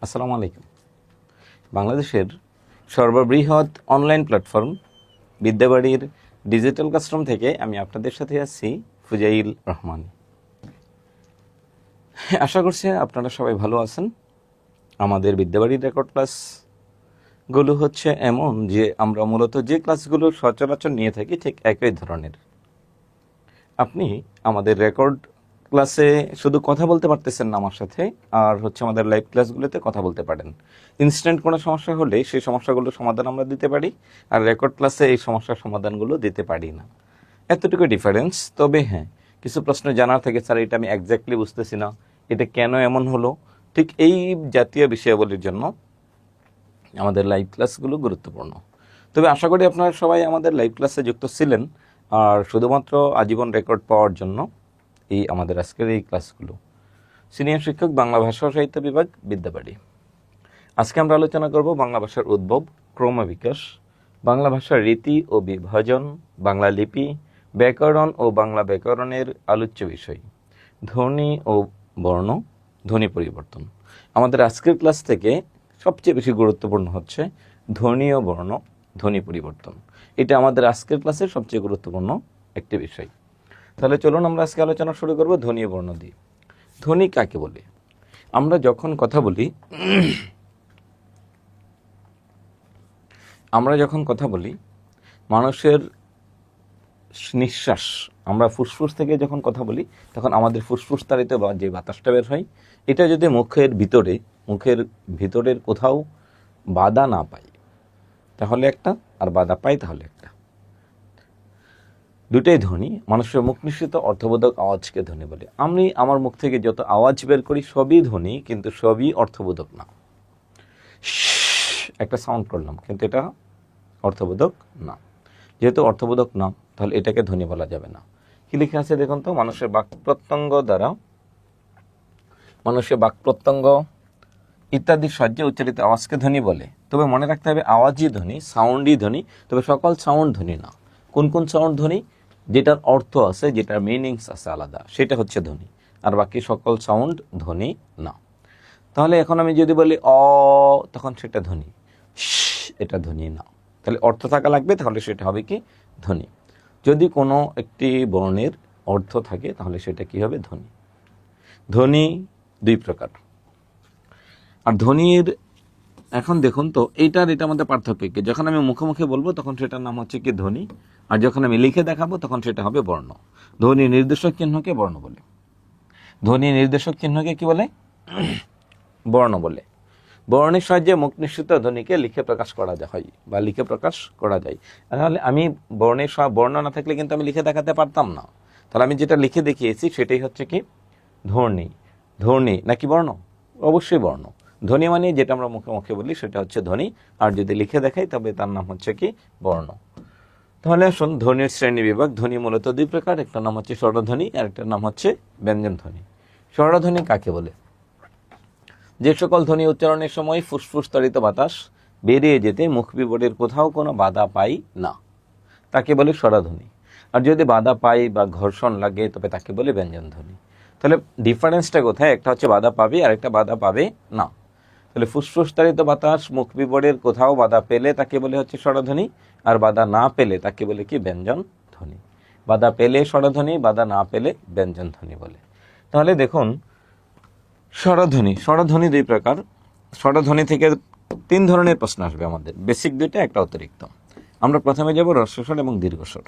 আসসালামু আলাইকুম। বাংলাদেশের সর্ববৃহৎ অনলাইন প্ল্যাটফর্ম বিদ্যাবাড়ির ডিজিটাল ক্লাসরুম থেকে আমি আপনাদের সাথে আছি ফুজাইল রহমান। আশা করছি আপনারা সবাই ভালো আছেন। আমাদের বিদ্যাবাড়ির রেকর্ড ক্লাসগুলো হচ্ছে এমন যে আমরা মূলত যে ক্লাসগুলো সচরাচর নিয়ে থাকি ঠিক একই ধরনের। আপনি আমাদের রেকর্ড ক্লাসে শুধু কথা বলতে পারতেছেন না আমার সাথে, আর হচ্ছে আমাদের লাইভ ক্লাসগুলোতে কথা বলতে পারেন। ইনস্ট্যান্ট কোনো সমস্যা হলে সেই সমস্যাগুলো সমাধান আমরা দিতে পারি, আর রেকর্ড ক্লাসে এই সমস্যার সমাধানগুলো দিতে পারি না। এতটুকু ডিফারেন্স। তবে হ্যাঁ, কিছু প্রশ্ন জানার থেকে স্যার এটা আমি একজ্যাক্টলি বুঝতেছি না, এটা কেন এমন হলো, ঠিক এই জাতীয় বিষয়াবলীর জন্য আমাদের লাইভ ক্লাসগুলো গুরুত্বপূর্ণ। তবে আশা করি আপনারা সবাই আমাদের লাইভ ক্লাসে যুক্ত ছিলেন, আর শুধুমাত্র আজীবন রেকর্ড পাওয়ার জন্য এই আমাদের আজকের এই ক্লাসগুলো। সিনিয়র শিক্ষক, বাংলা ভাষা ও সাহিত্য বিভাগ, বিদ্যাবাড়ি। আজকে আমরা আলোচনা করব বাংলা ভাষার উদ্ভব, ক্রমবিকাশ, বাংলা ভাষার রীতি ও বিভাজন, বাংলা লিপি, ব্যাকরণ ও বাংলা ব্যাকরণের আলোচ্য বিষয়, ধ্বনি ও বর্ণ, ধ্বনি পরিবর্তন। আমাদের আজকের ক্লাস থেকে সবচেয়ে বেশি গুরুত্বপূর্ণ হচ্ছে ধ্বনি ও বর্ণ, ধ্বনি পরিবর্তন। এটা আমাদের আজকের ক্লাসের সবচেয়ে গুরুত্বপূর্ণ একটি বিষয়। তাহলে চলুন আমরা আজকে আলোচনা শুরু করব ধ্বনি ও বর্ণ দিয়ে। ধ্বনি কাকে বলে? আমরা যখন কথা বলি মানুষের নিঃশ্বাস, আমরা ফুসফুস থেকে যখন কথা বলি তখন আমাদের ফুসফুস তাড়িত যে বাতাসটা বের হয়, এটা যদি মুখের ভিতরের কোথাও বাধা না পায় তাহলে একটা, আর বাধা পাই তাহলে একটা, দুটাই ধ্বনি। মানুষের মুখ নিঃসৃত অর্থবোধক আওয়াজকে ধ্বনি বলে। আমি আমার মুখ থেকে যত আওয়াজ বের করি সবই ধ্বনি, কিন্তু সবই অর্থবোধক না। একটা সাউন্ড করলাম, কিন্তু এটা অর্থবোধক না। যেহেতু অর্থবোধক না, তাহলে এটাকে ধ্বনি বলা যাবে না। কি লিখে আছে দেখুন তো? মানুষের বাক প্রত্যঙ্গ ইত্যাদির সাহায্যে উচ্চারিত আওয়াজকে ধ্বনি বলে। তবে মনে রাখতে হবে, আওয়াজই ধ্বনি, সাউন্ডই ধ্বনি। তবে সকল সাউন্ড ধ্বনি না। কোন কোন সাউন্ড ধ্বনি? যেটার অর্থ আছে, যেটার মিনিংস আছে আলাদা, সেটা হচ্ছে ধ্বনি। আর বাকি সকল সাউন্ড ধ্বনি না। তাহলে এখন আমি যদি বলি অ, তখন সেটা ধ্বনি। এটা ধ্বনি না। তাহলে অর্থ থাকা লাগবে, তাহলে সেটা হবে কি? ধ্বনি। যদি কোনো একটি বর্ণের অর্থ থাকে তাহলে সেটা কি হবে? ধ্বনি। ধ্বনি দুই প্রকার। আর ধ্বনির এখন দেখুন তো, এটার মধ্যে পার্থক্য কি? যখন আমি মুখে মুখে বলবো তখন সেটার নাম হচ্ছে কি? ধ্বনি। আর যখন আমি লিখে দেখাবো তখন সেটা হবে বর্ণ। ধ্বনি নির্দেশক চিহ্নকে বর্ণ বলে। ধ্বনি নির্দেশক চিহ্নকে কি বলে? বর্ণ বলে। বর্ণের সাহায্যে মুখ নিঃসৃত ধ্বনিকে লিখে প্রকাশ করা হয় বা লিখে প্রকাশ করা যায়। তাহলে আমি বর্ণ না থাকলে কিন্তু আমি লিখে দেখাতে পারতাম না। তাহলে আমি যেটা লিখে দেখিয়েছি সেটাই হচ্ছে কি? ধ্বনি। ধ্বনি নাকি বর্ণ? অবশ্যই বর্ণ। ধ্বনি মানে যেটা আমরা মুখে মুখে বলি সেটা হচ্ছে ধ্বনি, আর যদি লিখে দেখাই তবে তার নাম হচ্ছে কি? বর্ণ। তাহলে আসুন, ধ্বনির শ্রেণী বিভাগ। ধ্বনি মূলত দুই প্রকার, একটা নাম হচ্ছে স্বরধ্বনি আর একটা নাম হচ্ছে ব্যঞ্জন ধ্বনি। স্বরধ্বনি কাকে বলে? যে সকল ধ্বনি উচ্চারণের সময় ফুসফুস তাড়িত বাতাস বেরিয়ে যেতে মুখ বিবরের কোথাও কোনো বাধা পাই না, তাকে বলে স্বরধ্বনি। আর যদি বাধা পাই বা ঘর্ষণ লাগে তবে তাকে বলে ব্যঞ্জন ধ্বনি। তাহলে ডিফারেন্সটা কোথায়? একটা হচ্ছে বাধা পাবে আর একটা বাধা পাবে না। তাহলে ফুসফুস তাড়িত বাতাস মুখ বিবরের কোথাও বাধা পেলে তাকে বলে হচ্ছে স্বরধ্বনি, আর বাধা না পেলে তাকে বলে কি? ব্যঞ্জন ধ্বনি। বাধা পেলে স্বরধ্বনি, বাধা না পেলে ব্যঞ্জন ধ্বনি বলে। তাহলে দেখুন, স্বরধ্বনি দুই প্রকার। স্বরধ্বনি থেকে তিন ধরনের প্রশ্ন আসবে আমাদের, বেসিক দুইটা, একটা অতিরিক্ত। আমরা প্রথমে যাব হ্রস্বস্বর এবং দীর্ঘস্বর।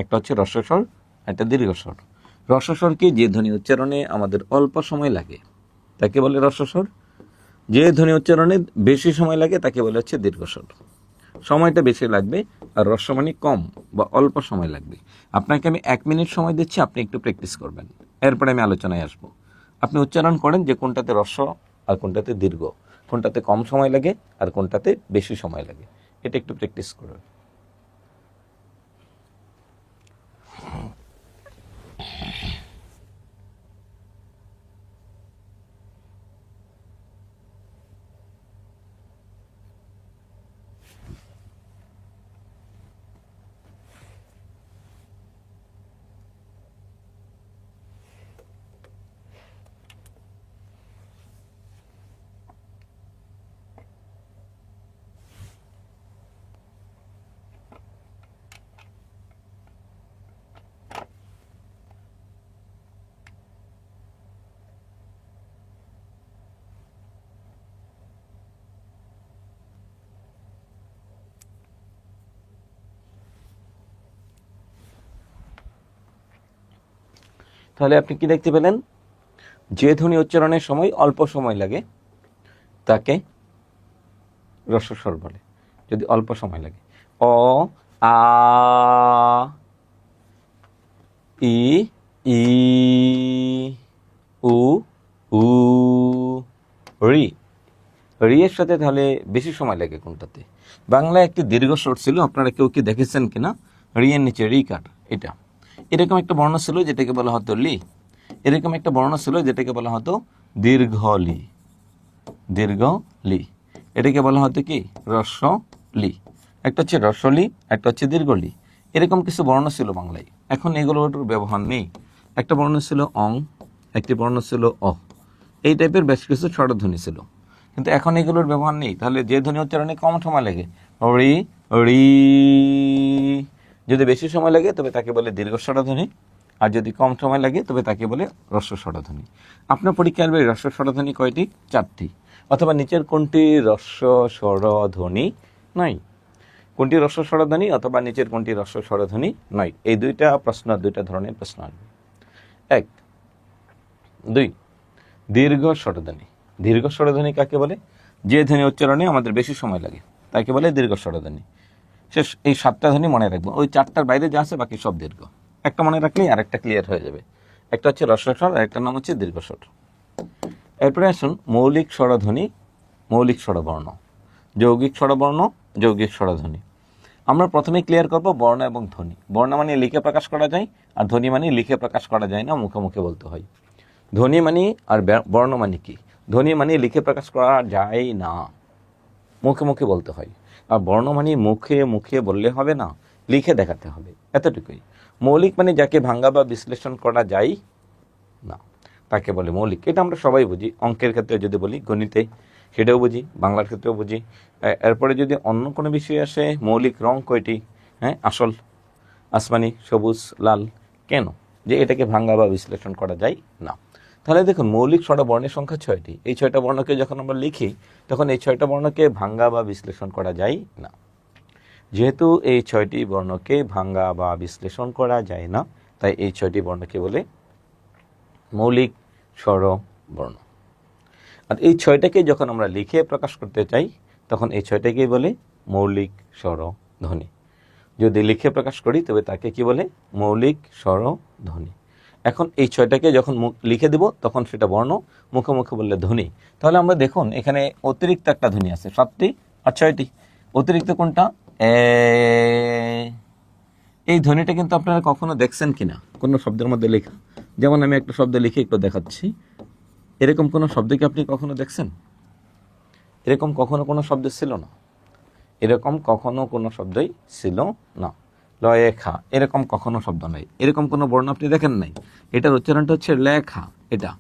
একটা হচ্ছে হ্রস্বস্বর, একটা দীর্ঘস্বর। হ্রস্বস্বর কি? যে ধ্বনি উচ্চারণে আমাদের অল্প সময় লাগে তাকে বলে হ্রস্বস্বর। যে ধ্বনি উচ্চারণে বেশি সময় লাগে তাকে বলে হচ্ছে দীর্ঘস্বর। সময়টা বেশি লাগবে, আর হ্রস্ব মানে কম বা অল্প সময় লাগবে। আপনাকে আমি 1 মিনিট সময় দিচ্ছি, আপনি একটু প্র্যাকটিস করবেন, এরপরে আমি আলোচনায় আসবো। আপনি উচ্চারণ করেন যে কোনটাতে হ্রস্ব আর কোনটাতে দীর্ঘ, কোনটাতে কম সময় লাগে আর কোনটাতে বেশি সময় লাগে, এটা একটু প্র্যাকটিস করুন। তাহলে আপনি কি দেখতে পেলেন, যে ধ্বনি উচ্চারণের সময় অল্প সময় লাগে তাকে রস্বস্বর বলে, যদি অল্প সময় লাগে। অ, আ, ই, ই, উ, উ, রি। রি এর সাথে তাহলে বেশি সময় লাগে কোনটাতে? বাংলায় একটি দীর্ঘ স্বর ছিল, আপনারা কেউ কি দেখেছেন কিনা? রি এর নিচে রি কার, এটা এরকম একটা বর্ণ ছিল যেটাকে বলা হতো লি। এরকম একটা বর্ণ ছিল যেটাকে বলা হতো দীর্ঘ লি। দীর্ঘ লি, এটাকে বলা হতো কি? রস্ব লি। একটা হচ্ছে রস্বলি, একটা হচ্ছে দীর্ঘ লি। এরকম কিছু বর্ণ ছিল বাংলায়, এখন এগুলোর ব্যবহার নেই। একটা বর্ণ ছিল অং, একটি বর্ণ ছিল অ, এই টাইপের বেশ কিছু স্বরধ্বনি ছিল, কিন্তু এখন এগুলোর ব্যবহার নেই। তাহলে যে ধ্বনি উচ্চারণে কম সময় লাগে, রি, রি, যদি বেশি সময় লাগে তবে তাকে বলে দীর্ঘ স্বরধ্বনি, আর যদি কম সময় লাগে তবে তাকে বলে হ্রস্ব স্বরধ্বনি। আপনার পরীক্ষায় আসবে হ্রস্ব স্বরধ্বনি কয়টি? 4টি। অথবা নিচের কোনটি হ্রস্ব স্বরধ্বনি নয়? কোনটি হ্রস্ব স্বরধ্বনি অথবা নিচের কোনটি হ্রস্ব স্বরধ্বনি নয়? এই দুইটা প্রশ্ন, দুইটা ধরনের প্রশ্ন আসবে। 1, 2, দীর্ঘ স্বরধ্বনি। দীর্ঘ স্বরধ্বনি কাকে বলে? যে ধ্বনি উচ্চারণে আমাদের বেশি সময় লাগে তাকে বলে দীর্ঘ স্বরধ্বনি। শেষ, এই 7টা ধ্বনি মনে রাখবো, ওই 4টার বাইরে যা আছে বাকি সব দীর্ঘ। একটা মনে রাখলেই আরেকটা ক্লিয়ার হয়ে যাবে। একটা হচ্ছে হ্রস্ব স্বর, আর একটা নাম হচ্ছে দীর্ঘ স্বর। এরপরে আসুন মৌলিক স্বরধ্বনি, মৌলিক স্বরবর্ণ, যৌগিক স্বরবর্ণ, যৌগিক স্বরধ্বনি। আমরা প্রথমে ক্লিয়ার করব বর্ণ এবং ধ্বনি। বর্ণ মানে লিখে প্রকাশ করা যায়, আর ধ্বনি মানে লিখে প্রকাশ করা যায় না, মুখে মুখে বলতে হয়। ধ্বনি মানে আর বর্ণ মানে কি? ধ্বনি মানে লিখে প্রকাশ করা যায় না, মুখে মুখে বলতে হয়। আর বর্ণ মানে মুখে মুখে বললে হবে না, লিখে দেখাতে হবে, এতটুকুই। মৌলিক মানে যাকে ভাঙা বা বিশ্লেষণ করা যায় না তাকে বলে মৌলিক। এটা আমরা সবাই বুঝি, অঙ্কের ক্ষেত্রে যদি বলি, গণিতে সেটাও বুঝি, বাংলার ক্ষেত্রেও বুঝি। এরপরে যদি অন্য কোনো বিষয় আসে, মৌলিক রং কয়টি? হ্যাঁ, আসল, আসমানি, সবুজ, লাল। কেন? যে এটাকে ভাঙা বা বিশ্লেষণ করা যায় না। তাহলে দেখুন, মৌলিক স্বরবর্ণের সংখ্যা 6টি। এই 6টা বর্ণকে যখন আমরা লিখি তখন এই 6টা বর্ণকে ভাঙা বা বিশ্লেষণ করা যায় না। যেহেতু এই 6টি বর্ণকে ভাঙা বা বিশ্লেষণ করা যায় না, তাই এই 6টি বর্ণকে বলে মৌলিক স্বরবর্ণ। আর এই 6টাকে যখন আমরা লিখে প্রকাশ করতে চাই তখন এই 6টাকেই বলে মৌলিক স্বরধ্বনি। যদি লিখে প্রকাশ করি তবে তাকে কি বলে? মৌলিক স্বরধ্বনি। এখন এই 6টাকে যখন লিখে দেব তখন সেটা বর্ণ, মুখে মুখে বললে ধ্বনি। তাহলে আমরা দেখুন এখানে অতিরিক্ত একটা ধ্বনি আছে, 7টি আর 6টি। অতিরিক্ত কোনটা? এই ধ্বনিটা কিন্তু আপনারা কখনো দেখছেন কিনা কোনো শব্দের মধ্যে লেখা? যেমন আমি একটা শব্দ লিখে একটু দেখাচ্ছি, এরকম কোনো শব্দ কি আপনি কখনো দেখছেন? এরকম কখনো কোনো শব্দ ছিল না, এরকম কখনো কোনো শব্দই ছিল না। লেখা, এরকম কখনো শব্দ নাই, এরকম কোনো বর্ণ আপনি দেখেন নাই। এটার উচ্চারণটা হচ্ছে লেখা। এটা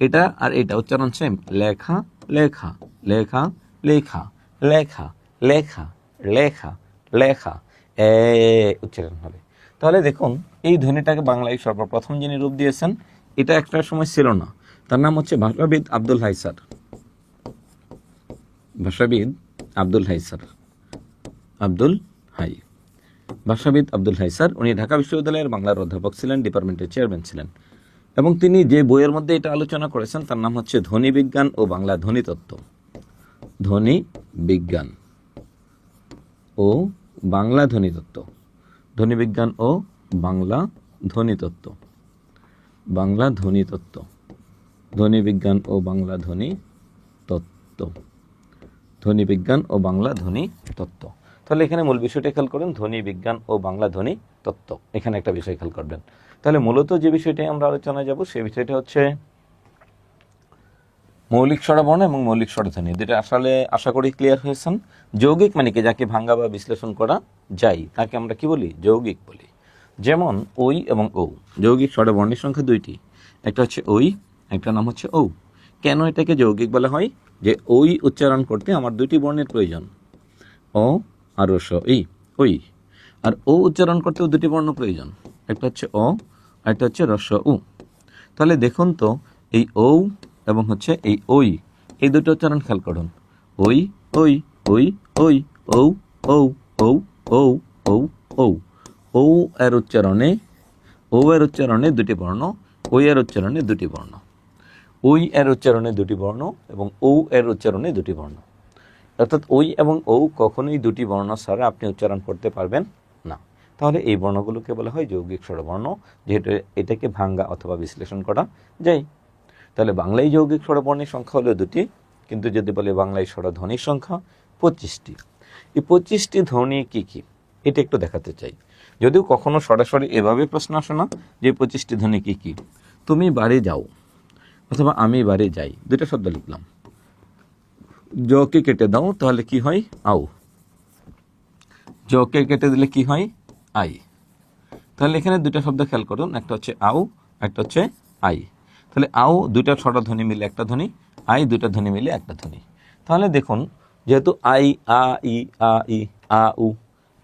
এটা আর এটা উচ্চারণ সেম, লেখা, লেখা, লেখা, লেখা, লেখা, লেখা, লেখা, লেখা, উচ্চারণ হবে। তাহলে দেখুন, এই ধ্বনিটাকে বাংলায় সর্বপ্রথম যিনি রূপ দিয়েছেন, এটা একটা সময় ছিল না। তার নাম হচ্ছে ভাষাবিদ আব্দুল হাই স্যার। ভাষাবিদ আব্দুল হাই স্যার, আব্দুল হাই, ভাষাবিদ আব্দুল হাই স্যার। উনি ঢাকা বিশ্ববিদ্যালয়ের বাংলার অধ্যাপক ছিলেন, ডিপার্টমেন্টের চেয়ারম্যান ছিলেন। এবং তিনি যে বইয়ের মধ্যে এটা আলোচনা করেছেন তার নাম হচ্ছে ধ্বনি বিজ্ঞান ও বাংলা ধ্বনিতত্ত্ব। ধ্বনি বিজ্ঞান ও বাংলা ধ্বনিতত্ত্ব, ধ্বনি বিজ্ঞান ও বাংলা ধ্বনিতত্ত্ব, বাংলা ধ্বনিতত্ত্ব, ধ্বনি বিজ্ঞান ও বাংলা ধ্বনি তত্ত্ব, ধ্বনি বিজ্ঞান ও বাংলা ধ্বনি তত্ত্ব। তাহলে এখানে মূল বিষয়টা খেয়াল করুন, ধ্বনি বিজ্ঞান ও বাংলা ধ্বনি তত্ত্ব। এখানে একটা বিষয় খেয়াল করবেন। তাহলে মূলত যে বিষয়টি আমরা আলোচনায় যাব সেই বিষয়টা হচ্ছে মৌলিক স্বরবর্ণ এবং মৌলিক স্বরধ্বনি। যেটা আসলে আশা করি ক্লিয়ার হয়েছেন। যৌগিক মানে কি? যাকে ভাঙা বা বিশ্লেষণ করা যায় তাকে আমরা কি বলি? যৌগিক বলি। যেমন ওই এবং ও, যৌগিক স্বরবর্ণের সংখ্যা 2টি। একটা হচ্ছে ওই, একটা নাম হচ্ছে ও। কেন এটাকে যৌগিক বলা হয়? যে ওই উচ্চারণ করতে আমার 2টি বর্ণের প্রয়োজন, অ আর ই, ওই। আর ও উচ্চারণ করতেও 2টি বর্ণ প্রয়োজন, একটা হচ্ছে অ, একটা হচ্ছে উ। তাহলে দেখুন তো, এই ও এবং হচ্ছে এই ওই, এই দুটো উচ্চারণ খেয়াল করুন। ওই, ওই, ওই, ওই, ও, ও, ও, ও, ও, ও। ও এর উচ্চারণে 2টি বর্ণ, ওই এর উচ্চারণে দুটি বর্ণ, ওই এর উচ্চারণে দুটি বর্ণ এবং ও এর উচ্চারণে দুটি বর্ণ। অর্থাৎ ওই এবং ও কখনোই দুটি বর্ণ ছাড়া আপনি উচ্চারণ করতে পারবেন না। তাহলে এই বর্ণগুলোকে বলা হয় যৌগিক স্বরবর্ণ, যেহেতু এটাকে ভাঙ্গা অথবা বিশ্লেষণ করা যায়। তাহলে বাংলায় যৌগিক স্বরবর্ণের সংখ্যা হলো দুটি, কিন্তু যদি বলে বাংলায় স্বরধ্বনির সংখ্যা 25টি। এই 25টি ধ্বনি কি কি এটা একটু দেখাতে চাই, যদিও কখনো সরাসরি এভাবে প্রশ্ন আসে না যে 25টি ধ্বনি কি কি। তুমি বাড়ি যাও অথবা আমি বাড়ি যাই, দুইটা শব্দ লিখলাম, জকে কেটে দাও তাহলে কি হয়? আও। জকে কেটে দিলে কি হয়? আই। তাহলে এখানে দুইটা শব্দ খেয়াল করুন, একটা হচ্ছে আও, একটা হচ্ছে আই। তাহলে আও দুইটা স্বরধ্বনি মিলে একটা ধ্বনি, আই দুইটা ধ্বনি মিলে একটা ধ্বনি। তাহলে দেখুন, যেহেতু আই, আ, ই, আ, উ,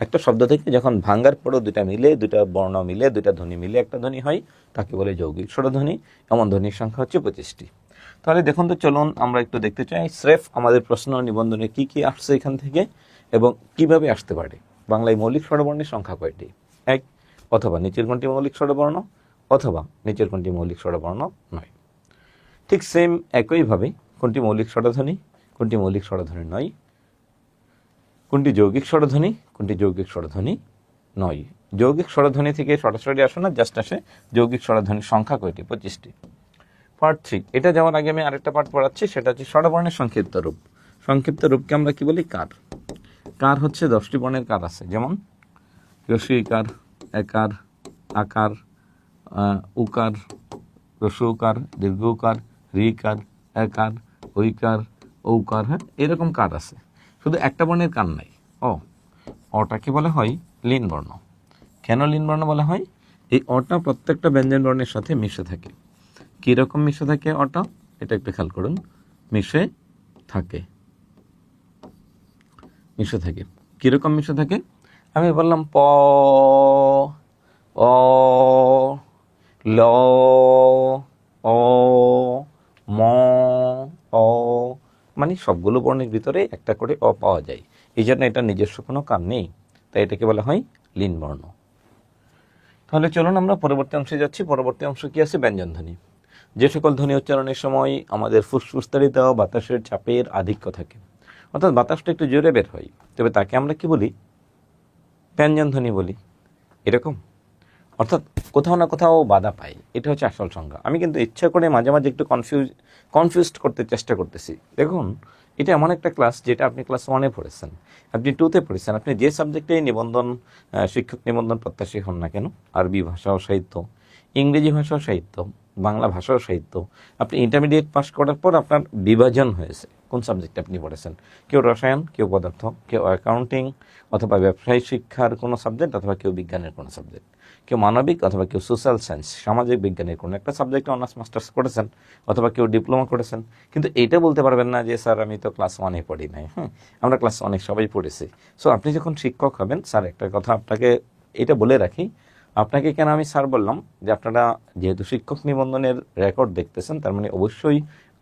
একটা শব্দ থেকে যখন ভাঙ্গার পরও দুইটা মিলে, দুইটা বর্ণ মিলে, দুইটা ধ্বনি মিলে একটা ধ্বনি হয়, তাকে বলে যৌগিক স্বরধ্বনি। এমন ধ্বনির সংখ্যা হচ্ছে 25টি। তাহলে দেখুন তো, চলুন আমরা একটু দেখতে চাই স্রেফ আমাদের প্রশ্ন নিবন্ধনে কি কি আসছে এখান থেকে এবং কিভাবে আসতে পারে। বাংলায় মৌলিক স্বরবর্ণের সংখ্যা কয়টি? 1, অথবা নিচের কোনটি মৌলিক স্বরবর্ণ, অথবা নিচের কোনটি মৌলিক স্বরবর্ণ নয়। ঠিক সেম একইভাবে কোনটি মৌলিক স্বরধ্বনি, কোনটি মৌলিক স্বরধ্বনি নয়, কোনটি যৌগিক স্বরধ্বনি, কোনটি যৌগিক স্বরধ্বনি নয়। যৌগিক স্বরধ্বনি থেকে সরাসরি আসে না, জাস্ট আসে যৌগিক স্বরধ্বনির সংখ্যা কয়টি? 25টি। পার্ট 3, এটা যাওয়ার আগে আমি আরেকটা পার্ট পড়াচ্ছি, সেটা হচ্ছে স্বরবর্ণের সংক্ষিপ্ত রূপ। সংক্ষিপ্ত রূপকে আমরা কি বলি? কার। কার হচ্ছে 10টি বর্ণের কার আছে, যেমন রস্বইকার, একার, আকার, উকার, রস্বউকার, দীর্ঘউকার, ঋকার, একার, ঐকার, ঔকার। হ্যাঁ, এরকম কার আছে, শুধু একটা বর্ণের কার নাই। অটাকে বলা হয় লীন বর্ণ। কেন লীন বর্ণ বলা হয়? এই অটা প্রত্যেকটা ব্যঞ্জন বর্ণের সাথে মিশে থাকে। কিরকম মিশে থাকে অটা? এটা একটু খেয়াল করুন। মিশে থাকে, মিশে থাকে। কিরকম মিশে থাকে? আমি বললাম প, অ, ল, অ, ম, অ, মানে সবগুলো বর্ণের ভিতরে একটা করে অ পাওয়া যায়। এই জন্য এটা নিজস্ব কোনো কাম নেই, তাই এটাকে বলা হয় লীন বর্ণ। তাহলে চলুন আমরা পরবর্তী অংশে যাচ্ছি। পরবর্তী অংশ কি আছে? ব্যঞ্জন ধ্বনি। যে সকল ধ্বনি উচ্চারণের সময় আমাদের ফুসফুসতাড়িত বাতাসের চাপের আধিক্য থাকে, অর্থাৎ বাতাসটা একটু জোরে বের হয়, তবে তাকে আমরা কি বলি? ব্যঞ্জন ধ্বনি বলি। এরকম, অর্থাৎ কোথাও না কোথাও বাধা পাই, এটা হচ্ছে আসল সংজ্ঞা। আমি কিন্তু ইচ্ছা করে মাঝে মাঝে একটু কনফিউজড করতে চেষ্টা করতেছি। দেখুন, এটা এমন একটা ক্লাস যেটা আপনি ক্লাস 1-এ পড়েছেন, আপনি 2-তে পড়েছেন, আপনি যে সাবজেক্টে নিবন্ধন শিক্ষক নিবন্ধন প্রত্যাশী হন না কেন, আরবি ভাষা ও সাহিত্য, ইংরেজি ভাষা ও সাহিত্য, বাংলা ভাষা ও সাহিত্য, আপনি ইন্টারমিডিয়েট পাস করার পর আপনার বিভাজন হয়েছে কোন সাবজেক্টে আপনি পড়েছেন। কেউ রসায়ন, কেউ পদার্থ, কেউ অ্যাকাউন্টিং অথবা ব্যবসায়িক শিক্ষার কোনো সাবজেক্ট, অথবা কেউ বিজ্ঞানের কোনো সাবজেক্ট, কেউ মানবিক অথবা কেউ সোশ্যাল সায়েন্স সামাজিক বিজ্ঞানের কোনো একটা সাবজেক্টে অনার্স মাস্টার্স করেছেন, অথবা কেউ ডিপ্লোমা করেছেন। কিন্তু এইটা বলতে পারবেন না যে স্যার আমি তো ক্লাস 1-এ পড়ি নাই। আমরা ক্লাস 1-এ সবাই পড়েছি। সো আপনি যখন শিক্ষক হবেন, স্যার একটা কথা আপনাকে এটা বলে রাখি, আপনাকে কেন আমি স্যার বললাম, যে আপনারা যেহেতু শিক্ষক নিবন্ধনের রেকর্ড দেখতেছেন, তার মানে অবশ্যই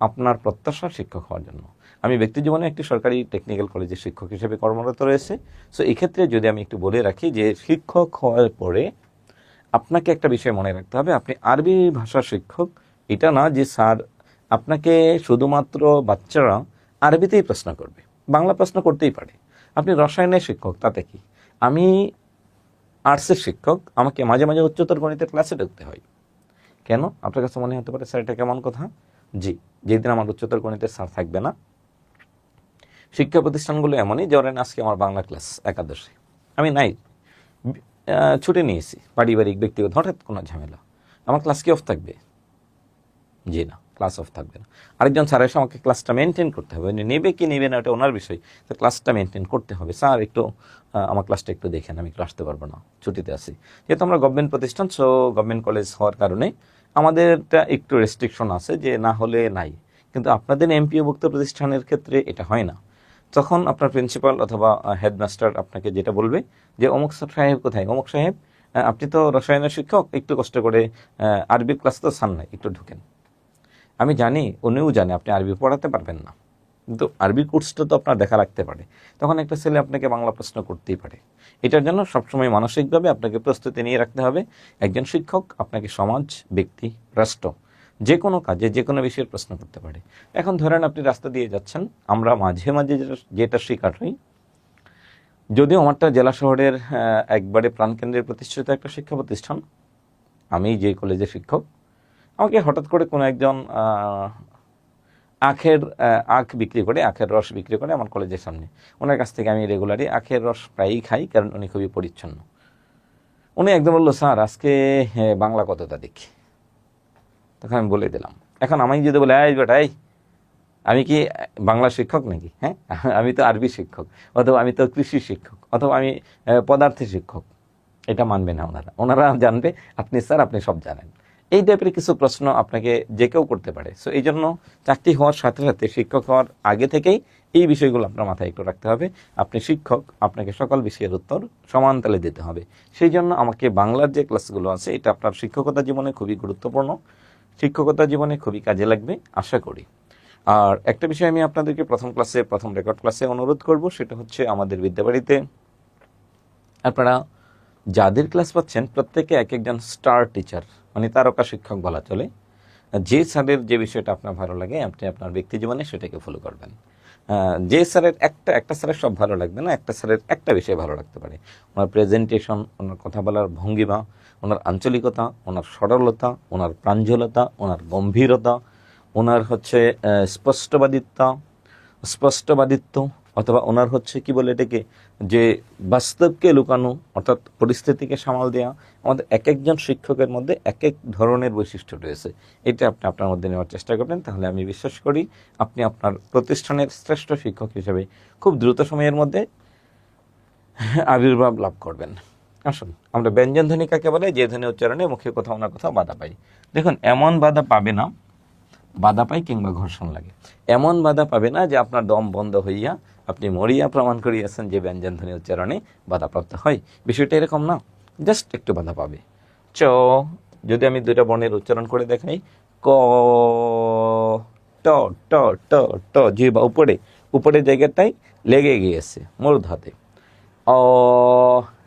আপনার প্রত্যাশা শিক্ষক হওয়ার জন্য। আমি ব্যক্তি জীবনে একটি সরকারি টেকনিক্যাল কলেজের শিক্ষক হিসেবে কর্মরত রয়েছে। সো এই ক্ষেত্রে যদি আমি একটু বলে রাখি যে শিক্ষক হওয়ার পরে আপনাকে একটা বিষয় মনে রাখতে হবে, আপনি আরবি ভাষার শিক্ষক। এটা না যে স্যার আপনাকে শুধুমাত্র বাচ্চারা আরবিতেই প্রশ্ন করবে, বাংলা প্রশ্ন করতেই পারে। আপনি রসায়নের শিক্ষক, তাতে কি? আমি আর্টসের শিক্ষক, আমাকে মাঝে মাঝে উচ্চতর গণিতের ক্লাসে ঢুকতে হয়। কেন? আপনার কাছে মনে হতে পারে স্যার এটা কেমন কথা। জি, যেদিন আমার উচ্চতর গণিতের স্যার থাকবে না, শিক্ষা প্রতিষ্ঠানগুলো এমনই, ধরেন আজকে আমার বাংলা ক্লাস একাদশে, আমি নাই, ছুটি নিয়েছি, পারিবারিক ব্যক্তিগত হঠাৎ কোনো ঝামেলা, আমার ক্লাস কি অফ থাকবে? জি না, ক্লাস অফ থাকবে না। আরেকজন স্যার এসে আমাকে ক্লাসটা মেনটেন করতে হবে, উনি নেবে কি নেবে না ওটা ওনার বিষয়, তো ক্লাসটা মেনটেন করতে হবে। স্যার একটু আমার ক্লাসটা একটু দেখেন, আমি একটু আসতে পারবো না, ছুটিতে আছি। যেহেতু আমরা গভর্নমেন্ট প্রতিষ্ঠান, সো গভর্নমেন্ট কলেজ হওয়ার কারণে আমাদেরটা একটু রেস্ট্রিকশন আছে যে না হলে নাই। কিন্তু আপনাদের এমপিওভুক্ত প্রতিষ্ঠানের ক্ষেত্রে এটা হয় না। তখন আপনার প্রিন্সিপাল অথবা হেডমাস্টার আপনাকে যেটা বলবে যে অমুক সাহেব কোথায়, অমুক সাহেব আপনি তো রসায়নের শিক্ষক, একটু কষ্ট করে আরবি ক্লাস তো সান নাই, একটু ঢুকেন। আমি জানি, উনিও জানে আপনি আরবি পড়াতে পারবেন না, কিন্তু আরবি কোর্সটা তো আপনার দেখা রাখতে পারে, তখন একটা ছেলে আপনাকে বাংলা প্রশ্ন করতেই পারে। এটার জন্য সবসময় মানসিকভাবে আপনাকে প্রস্তুতি নিয়ে রাখতে হবে। একজন শিক্ষক আপনাকে সমাজ, ব্যক্তি, রাষ্ট্র যে কোনো কাজে যে কোনো বিষয়ের প্রশ্ন করতে পারে। এখন ধরেন আপনি রাস্তা দিয়ে যাচ্ছেন, আমরা মাঝে মাঝে যেটা শিকার হই, যদিও আমারটা জেলা শহরের একবারে প্রাণকেন্দ্রের প্রতিষ্ঠিত একটা শিক্ষা প্রতিষ্ঠান, আমি যে কলেজের শিক্ষক, আমাকে হঠাৎ করে কোনো একজন আখ বিক্রি করে, আখের রস বিক্রি করে আমার কলেজের সামনে, ওনার কাছ থেকে আমি রেগুলারই আখের রস প্রায়ই খাই, কারণ উনি খুবই পরিচ্ছন্ন। উনি একদম বললো, স্যার আজকে বাংলা কতটা দেখি। তখন আমি বলে দিলাম। এখন আমি যদি বলে, এই বেটাই আমি কি বাংলা শিক্ষক নাকি? হ্যাঁ, আমি তো আরবি শিক্ষক, অথবা আমি তো কৃষি শিক্ষক, অথবা আমি পদার্থের শিক্ষক, এটা মানবে না ওনারা জানবে আপনি স্যার, আপনি সব জানেন। এই টাইপের কিছু প্রশ্ন আপনাকে যে কেউ করতে পারে। সো এই জন্য চাকরি হওয়ার সাথে সাথে শিক্ষক হওয়ার আগে থেকেই এই বিষয়গুলো আপনার মাথায় একটু রাখতে হবে। আপনি শিক্ষক, আপনাকে সকল বিষয়ের উত্তর সমান তালে দিতে হবে। সেই জন্য আমাকে বাংলার যে ক্লাসগুলো আছে, এটা আপনার শিক্ষকতা জীবনে খুবই গুরুত্বপূর্ণ, শিক্ষকতা জীবনে খুবই কাজে লাগবে আশা করি। আর একটা বিষয় আমি আপনাদেরকে প্রথম রেকর্ড ক্লাসে অনুরোধ করব, সেটা হচ্ছে আমাদের বিদ্যাবাড়িতে আপনারা যাদের ক্লাস পাচ্ছেন প্রত্যেকে এক একজন স্টার টিচার, মানে তারকা শিক্ষক বলা চলে। যে স্যারের যে বিষয়টা আপনার ভালো লাগে আপনি আপনার ব্যক্তি জীবনে সেটাকে ফলো করবেন। যে স্যারের একটা স্যারের সব ভালো লাগবে না, একটা স্যারের একটা বিষয় ভালো লাগতে পারে। ওনার প্রেজেন্টেশন, ওনার কথা বলার ভঙ্গিমা, ওনার আঞ্চলিকতা, ওনার সরলতা, ওনার প্রাঞ্জলতা, ওনার গম্ভীরতা, ওনার হচ্ছে স্পষ্টবাদিত্ব, অথবা ওনার হচ্ছে কি বলে এটাকে, যে বাস্তবকে লুকানো, অর্থাৎ পরিস্থিতিকে সামাল দেওয়া। আমাদের এক একজন শিক্ষকের মধ্যে এক এক ধরনের বৈশিষ্ট্য রয়েছে। এটা আপনি আপনার মধ্যে নেওয়ার চেষ্টা করবেন, তাহলে আমি বিশ্বাস করি আপনি আপনার প্রতিষ্ঠানের শ্রেষ্ঠ শিক্ষক হিসেবে খুব দ্রুত সময়ের মধ্যে আবির্ভাব লাভ করবেন। আসুন, আমরা ব্যঞ্জন ধ্বনি কাকে বলে? যে ধ্বনি উচ্চারণে মুখে কোথাও না কোথাও বাধা পাই। দেখুন, এমন বাধা পাবে না, বাধা পাই কিংবা ঘর্ষণ লাগে, এমন বাধা পাবে না যে আপনার দম বন্ধ হইয়া আপনি মরিয়া প্রমাণ করিয়াছেন যে ব্যঞ্জন ধ্বনি উচ্চারণে বাধাপ্রাপ্ত হয়। বিষয়টা এরকম না, জাস্ট একটু বাধা পাবে। চ, যদি আমি দুইটা বর্ণের উচ্চারণ করে দেখাই, ক, ট ট ট ট, যে বা উপরের জায়গাটাই লেগে গিয়েছে মূর্ধাতে। অ,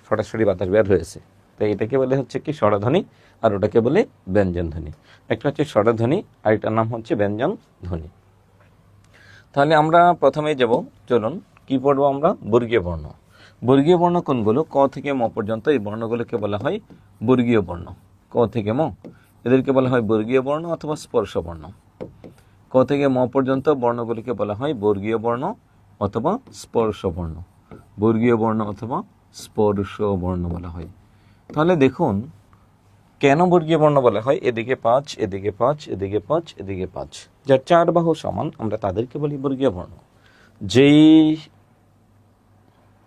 সরাসরি বাতাস বের হয়েছে, তাই এটাকে বলে হচ্ছে কি স্বরধ্বনি, আর ওটাকে বলে ব্যঞ্জন ধ্বনি। একটা হচ্ছে স্বরধ্বনি, আর এটার নাম হচ্ছে ব্যঞ্জন ধ্বনি। তাহলে আমরা প্রথমে যাব, চলুন কি পড়বো আমরা? বর্গীয় বর্ণ। বর্গীয় বর্ণ কোনগুলো? ক থেকে ম পর্যন্ত এই বর্ণগুলোকে বলা হয় বর্গীয় বর্ণ। ক থেকে ম, এদেরকে বলা হয় বর্গীয় বর্ণ অথবা স্পর্শ বর্ণ। ক থেকে ম পর্যন্ত বর্ণগুলিকে বলা হয় বর্গীয় বর্ণ অথবা স্পর্শ বর্ণ। বর্গীয় বর্ণ অথবা স্পর্শ বর্ণ বলা হয়। তাহলে দেখুন, কেন বর্গীয় বর্ণ বলা হয়? এদিকে 5, এদিকে 5, এদিকে 5, এদিকে 5, যার 4 বাহু সমান, আমরা তাদেরকে বলি বর্গীয় বর্ণ। যেই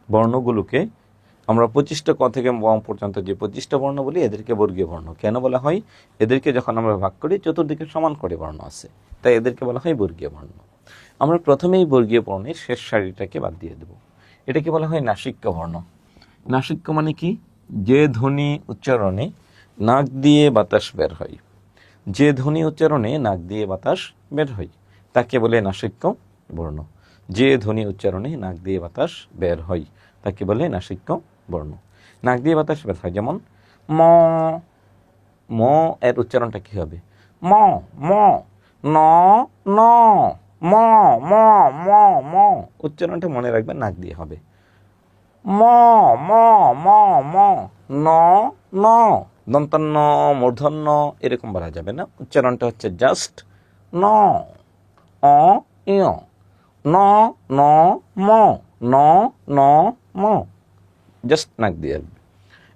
বর্ণগুলোকে আমরা 25টা ক থেকে ম পর্যন্ত যে 25টা বর্ণ বলি, এদেরকে বর্গীয় বর্ণ কেন বলা হয়? এদেরকে যখন আমরা ভাগ করি, চতুর্দিকে সমান করে বর্ণ আছে, তাই এদেরকে বলা হয় বর্গীয় বর্ণ। আমরা প্রথমেই বর্গীয় বর্ণের শেষ সারিটাকে বাদ দিয়ে দেব। এটাকে বলা হয় নাসিক্য বর্ণ। নাসিক্য মানে কি? যে ধ্বনি উচ্চারণে নাক দিয়ে বাতাস বের হয়, যে ধ্বনি উচ্চারণে নাক দিয়ে বাতাস বের হয় তাকে বলে নাসিক্য বর্ণ। যে ধ্বনি উচ্চারণে নাক দিয়ে বাতাস বের হয় তাকে বলে নাসিক্য বর্ণ। নাক দিয়ে বাতাস বের হয়, যেমন ম, ম এর উচ্চারণটা কি হবে? ম ম, ন ন, ম ম ম ম, উচ্চারণটা মনে রাখবেন নাক দিয়ে হবে। ম ম ম ম, ন ন, দন্তান্ন, মূর্ধন্য এরকম বলা যাবে না, উচ্চারণটা হচ্ছে জাস্ট ন, অ ইয়, ন ন ম, ন ন ম, জাস্ট নাক দিয়ে আসবে।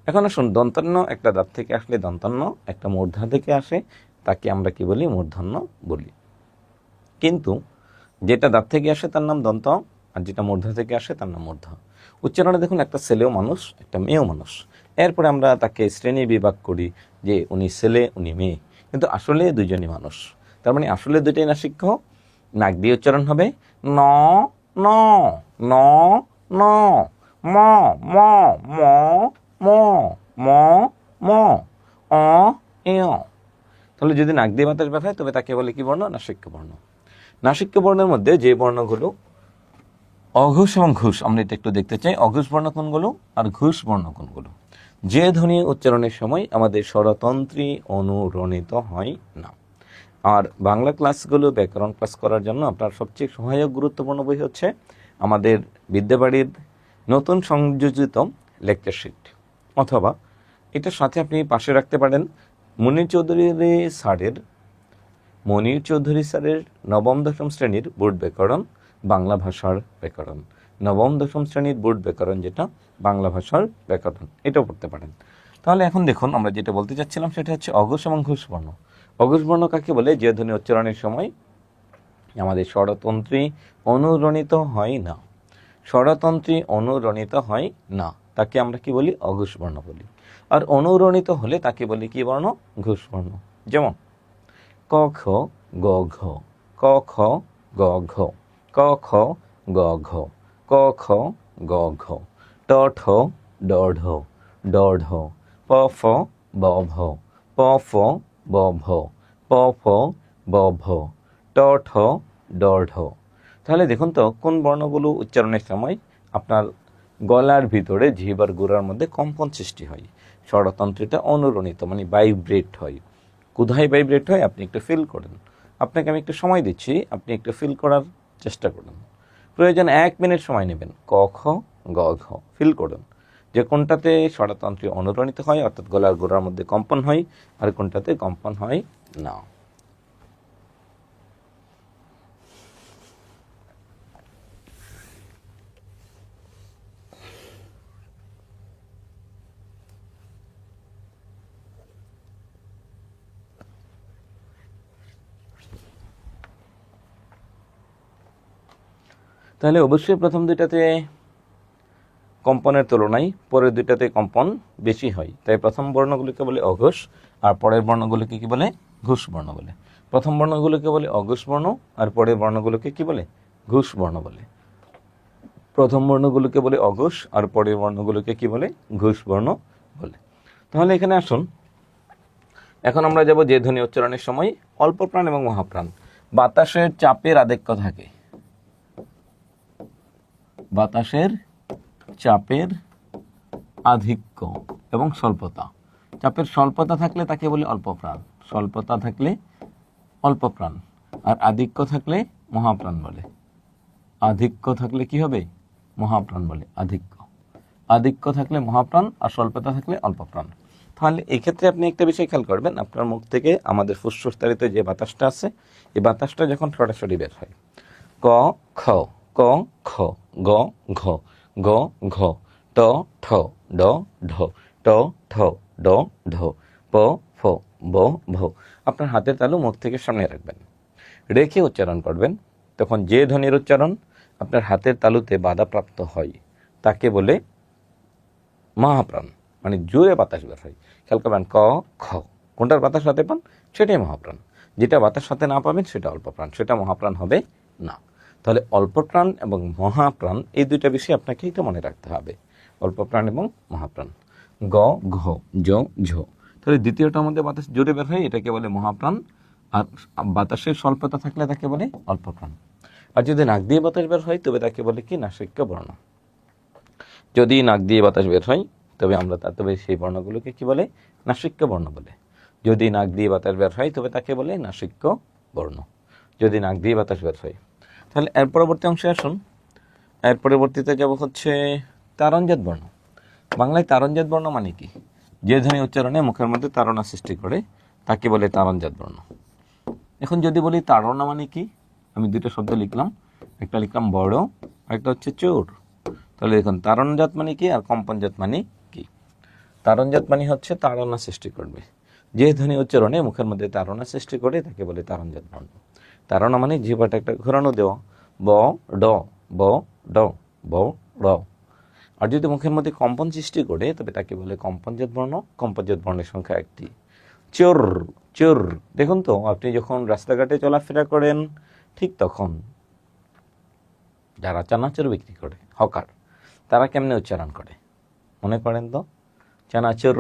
এখন আসুন, দন্তান্ন একটা দাঁত থেকে আসলে দন্তান্ন, একটা মূর্ধা থেকে আসে, তাকে আমরা কি বলি? মূর্ধন্য বলি। কিন্তু যেটা দাঁত থেকে আসে তার নাম দন্ত, আর যেটা মূর্ধা থেকে আসে তার নাম মূর্ধা। উচ্চারণে দেখুন, একটা ছেলেও মানুষ, একটা মেয়েও মানুষ। এরপরে আমরা তাকে শ্রেণী বিভাগ করি যে উনি ছেলে, উনি মেয়ে, কিন্তু আসলে দুইজনই মানুষ। তার মানে আসলে দুইটাই নাসিক্য, নাক দিয়ে উচ্চারণ হবে ন ন ন ন, ম ম ম ম ম ম, অ এ। তাহলে যদি নাক দিয়ে বাতাস বের হয় তবে তাকে বলে কি বর্ণ? নাসিক্য বর্ণ। নাসিক্য বর্ণের মধ্যে যে বর্ণগুলো অঘোষ এবং ঘোষ, আমরা এটা একটু দেখতে চাই। অঘোষ বর্ণ কোনগুলো আর ঘোষ বর্ণ কোনগুলো? যে ধ্বনি উচ্চারণের সময় আমাদের স্বরতন্ত্রী অনুরণিত হয় না। আর বাংলা ক্লাসগুলো, ব্যাকরণ ক্লাস করার জন্য আপনার সবচেয়ে সহায়ক গুরুত্বপূর্ণ বই হচ্ছে আমাদের বিদ্যাবাড়ির নতুন সংযোজিত লেকচার শিট, অথবা এটার সাথে আপনি পাশে রাখতে পারেন মনির চৌধুরী স্যারের নবম দশম শ্রেণীর বোর্ড ব্যাকরণ, বাংলা ভাষার ব্যাকরণ। নবম দশম শ্রেণীর বোর্ড ব্যাকরণ, যেটা বাংলা ভাষার ব্যাকরণ, এটাও পড়তে পারেন। তাহলে এখন দেখুন, আমরা যেটা বলতে চাচ্ছিলাম সেটা হচ্ছে অঘোষ এবং ঘোষ বর্ণ। অঘোষ বর্ণ কাকে বলে? যে ধ্বনি উচ্চারণের সময় আমাদের স্বরতন্ত্রী অনুরণিত হয় না। স্বরতন্ত্রী অনুরণিত হয় না, তাকে আমরা কি বলি? অঘোষ বর্ণ বলি। আর অনুরণিত হলে তাকে বলি কি বর্ণ? ঘোষ বর্ণ। যেমন ক খ গ ঘ, ক খ গ ঘ, ক খ গ ঘ, ক খ গ ঘ, ট ঠ ড ঢ, ড ঢ, প ফ ব ভ, প ফ ব ভ, প ফ ব ভ, ট ঠ ড ঢ। তাহলে দেখুন তো কোন বর্ণগুলো উচ্চারণের সময় আপনার গলার ভিতরে জিহ্বার গোড়ার মধ্যে কম্পন সৃষ্টি হয়, স্বরতন্ত্রীটা অনুরণিত মানে ভাইব্রেট হয়। কোথায় ভাইব্রেট হয় আপনি একটু ফিল করেন। আপনাকে আমি একটু সময় দিচ্ছি, আপনি একটু ফিল করার চেষ্টা করুন। প্রয়োজন 1 মিনিট সময় নেবেন। ক খ গ ঘ ফিল করুন যে কোনটাতে স্বরতন্ত্রী অনুরণিত হয়, অর্থাৎ গলার গোড়ার মধ্যে কম্পন হয়, আর কোনটাতে কম্পন হয় না। তাহলে অবশ্যই প্রথম দুইটাতে কম্পনের তুলনায় পরের দুইটাতে কম্পন বেশি হয়, তাই প্রথম বর্ণগুলিকে বলে অঘোষ, আর পরের বর্ণগুলিকে কি বলে? ঘোষ বর্ণ বলে। প্রথম বর্ণগুলোকে বলে অঘোষ বর্ণ, আর পরের বর্ণগুলোকে কি বলে? ঘোষ বর্ণ বলে। প্রথম বর্ণগুলোকে বলে অঘোষ, আর পরের বর্ণগুলোকে কি বলে? ঘোষ বর্ণ বলে। তাহলে এখানে আসুন, এখন আমরা যাব যে ধ্বনি উচ্চারণের সময় অল্প প্রাণ এবং মহাপ্রাণ। বাতাসের চাপের আধিক্য থাকে, বাতাসের চাপের আধিক্য এবং স্বল্পতা। চাপের স্বল্পতা থাকলে তাকে বলে অল্প প্রাণ, স্বল্পতা থাকলে অল্প প্রাণ, আর আধিক্য থাকলে মহাপ্রাণ বলে। আধিক্য থাকলে কি হবে? মহাপ্রাণ বলে। আধিক্য থাকলে মহাপ্রাণ, আর স্বল্পতা থাকলে অল্প প্রাণ। তাহলে এক্ষেত্রে আপনি একটা বিষয় খেয়াল করবেন, আপনার মুখ থেকে আমাদের ফুসফুসতারিত যে বাতাসটা আছে, এই বাতাসটা যখন সরাসরি বের হয়, ক খ, ক খ, গ ঘ, গ ঘ, ট ঠ ড ঢ, ট ঠ ড ঢ, প ফ ব ভ, আপনার হাতের তালু মুখ থেকে সামনে রাখবেন, রেখে উচ্চারণ করবেন। তখন যে ধ্বনির উচ্চারণ আপনার হাতের তালুতে বাধাপ্রাপ্ত হয় তাকে বলে মহাপ্রাণ, মানে জোরে বাতাস বের হয়। খেয়াল করবেন, ক খ, কোনটার বাতাস হাতে পান সেটাই মহাপ্রাণ, যেটা বাতাস হাতে না পাবেন সেটা অল্প প্রাণ, সেটা মহাপ্রাণ হবে না। তাহলে অল্প প্রাণ এবং মহাপ্রাণ এই দুইটা বিষয় আপনাকে একটু মনে রাখতে হবে, অল্প প্রাণ এবং মহাপ্রাণ। গ ঘ জ ঝ, তাহলে দ্বিতীয়টার মধ্যে বাতাস জোরে বের হয়, এটাকে বলে মহাপ্রাণ, আর বাতাসের স্বল্পতা থাকলে তাকে বলে অল্প প্রাণ। আর যদি নাক দিয়ে বাতাস বের হয় তবে তাকে বলে কি? নাসিক্য বর্ণ। যদি নাক দিয়ে বাতাস বের হয় তবে সেই বর্ণগুলোকে কি বলে? নাসিক্য বর্ণ বলে। যদি নাক দিয়ে বাতাস বের হয় তবে তাকে বলে নাসিক্য বর্ণ, যদি নাক দিয়ে বাতাস বের হয়। তাহলে এর পরবর্তী অংশে আসুন, এর পরবর্তীতে যাব হচ্ছে তারণজাত বর্ণ। বাংলায় তারণজাত বর্ণ মানে কি? যে ধ্বনি উচ্চারণে মুখের মধ্যে তাড়না সৃষ্টি করে তাকে বলে তারণজাত বর্ণ। এখন যদি বলি তাড়না মানে কি, আমি দুটো শব্দ লিখলাম, একটা লিখলাম বড়, আরেকটা হচ্ছে চোর। তাহলে দেখুন তারণজাত মানে কি আর কম্পনজাত মানে কি? তারণজাত মানে হচ্ছে তাড়না সৃষ্টি করবে, যে ধ্বনি উচ্চারণে মুখের মধ্যে তাড়না সৃষ্টি করে তাকে বলে তারণজাত বর্ণ। তাড়না মানে জিহ্বাটা একটা ঘোরানো দেওয়া, ব ড ব ড ব ড। আর যদি মুখের মধ্যে কম্পন সৃষ্টি করে তবে তাকে বলে কম্পনজাত বর্ণ। কম্পনজাত বর্ণের সংখ্যা একটি। চোর চোর, দেখুন তো আপনি যখন রাস্তাঘাটে চলাফেরা করেন ঠিক তখন যারা চানাচুর বিক্রি করে, হকার, তারা কেমনে উচ্চারণ করে মনে করেন তো? চানাচুর,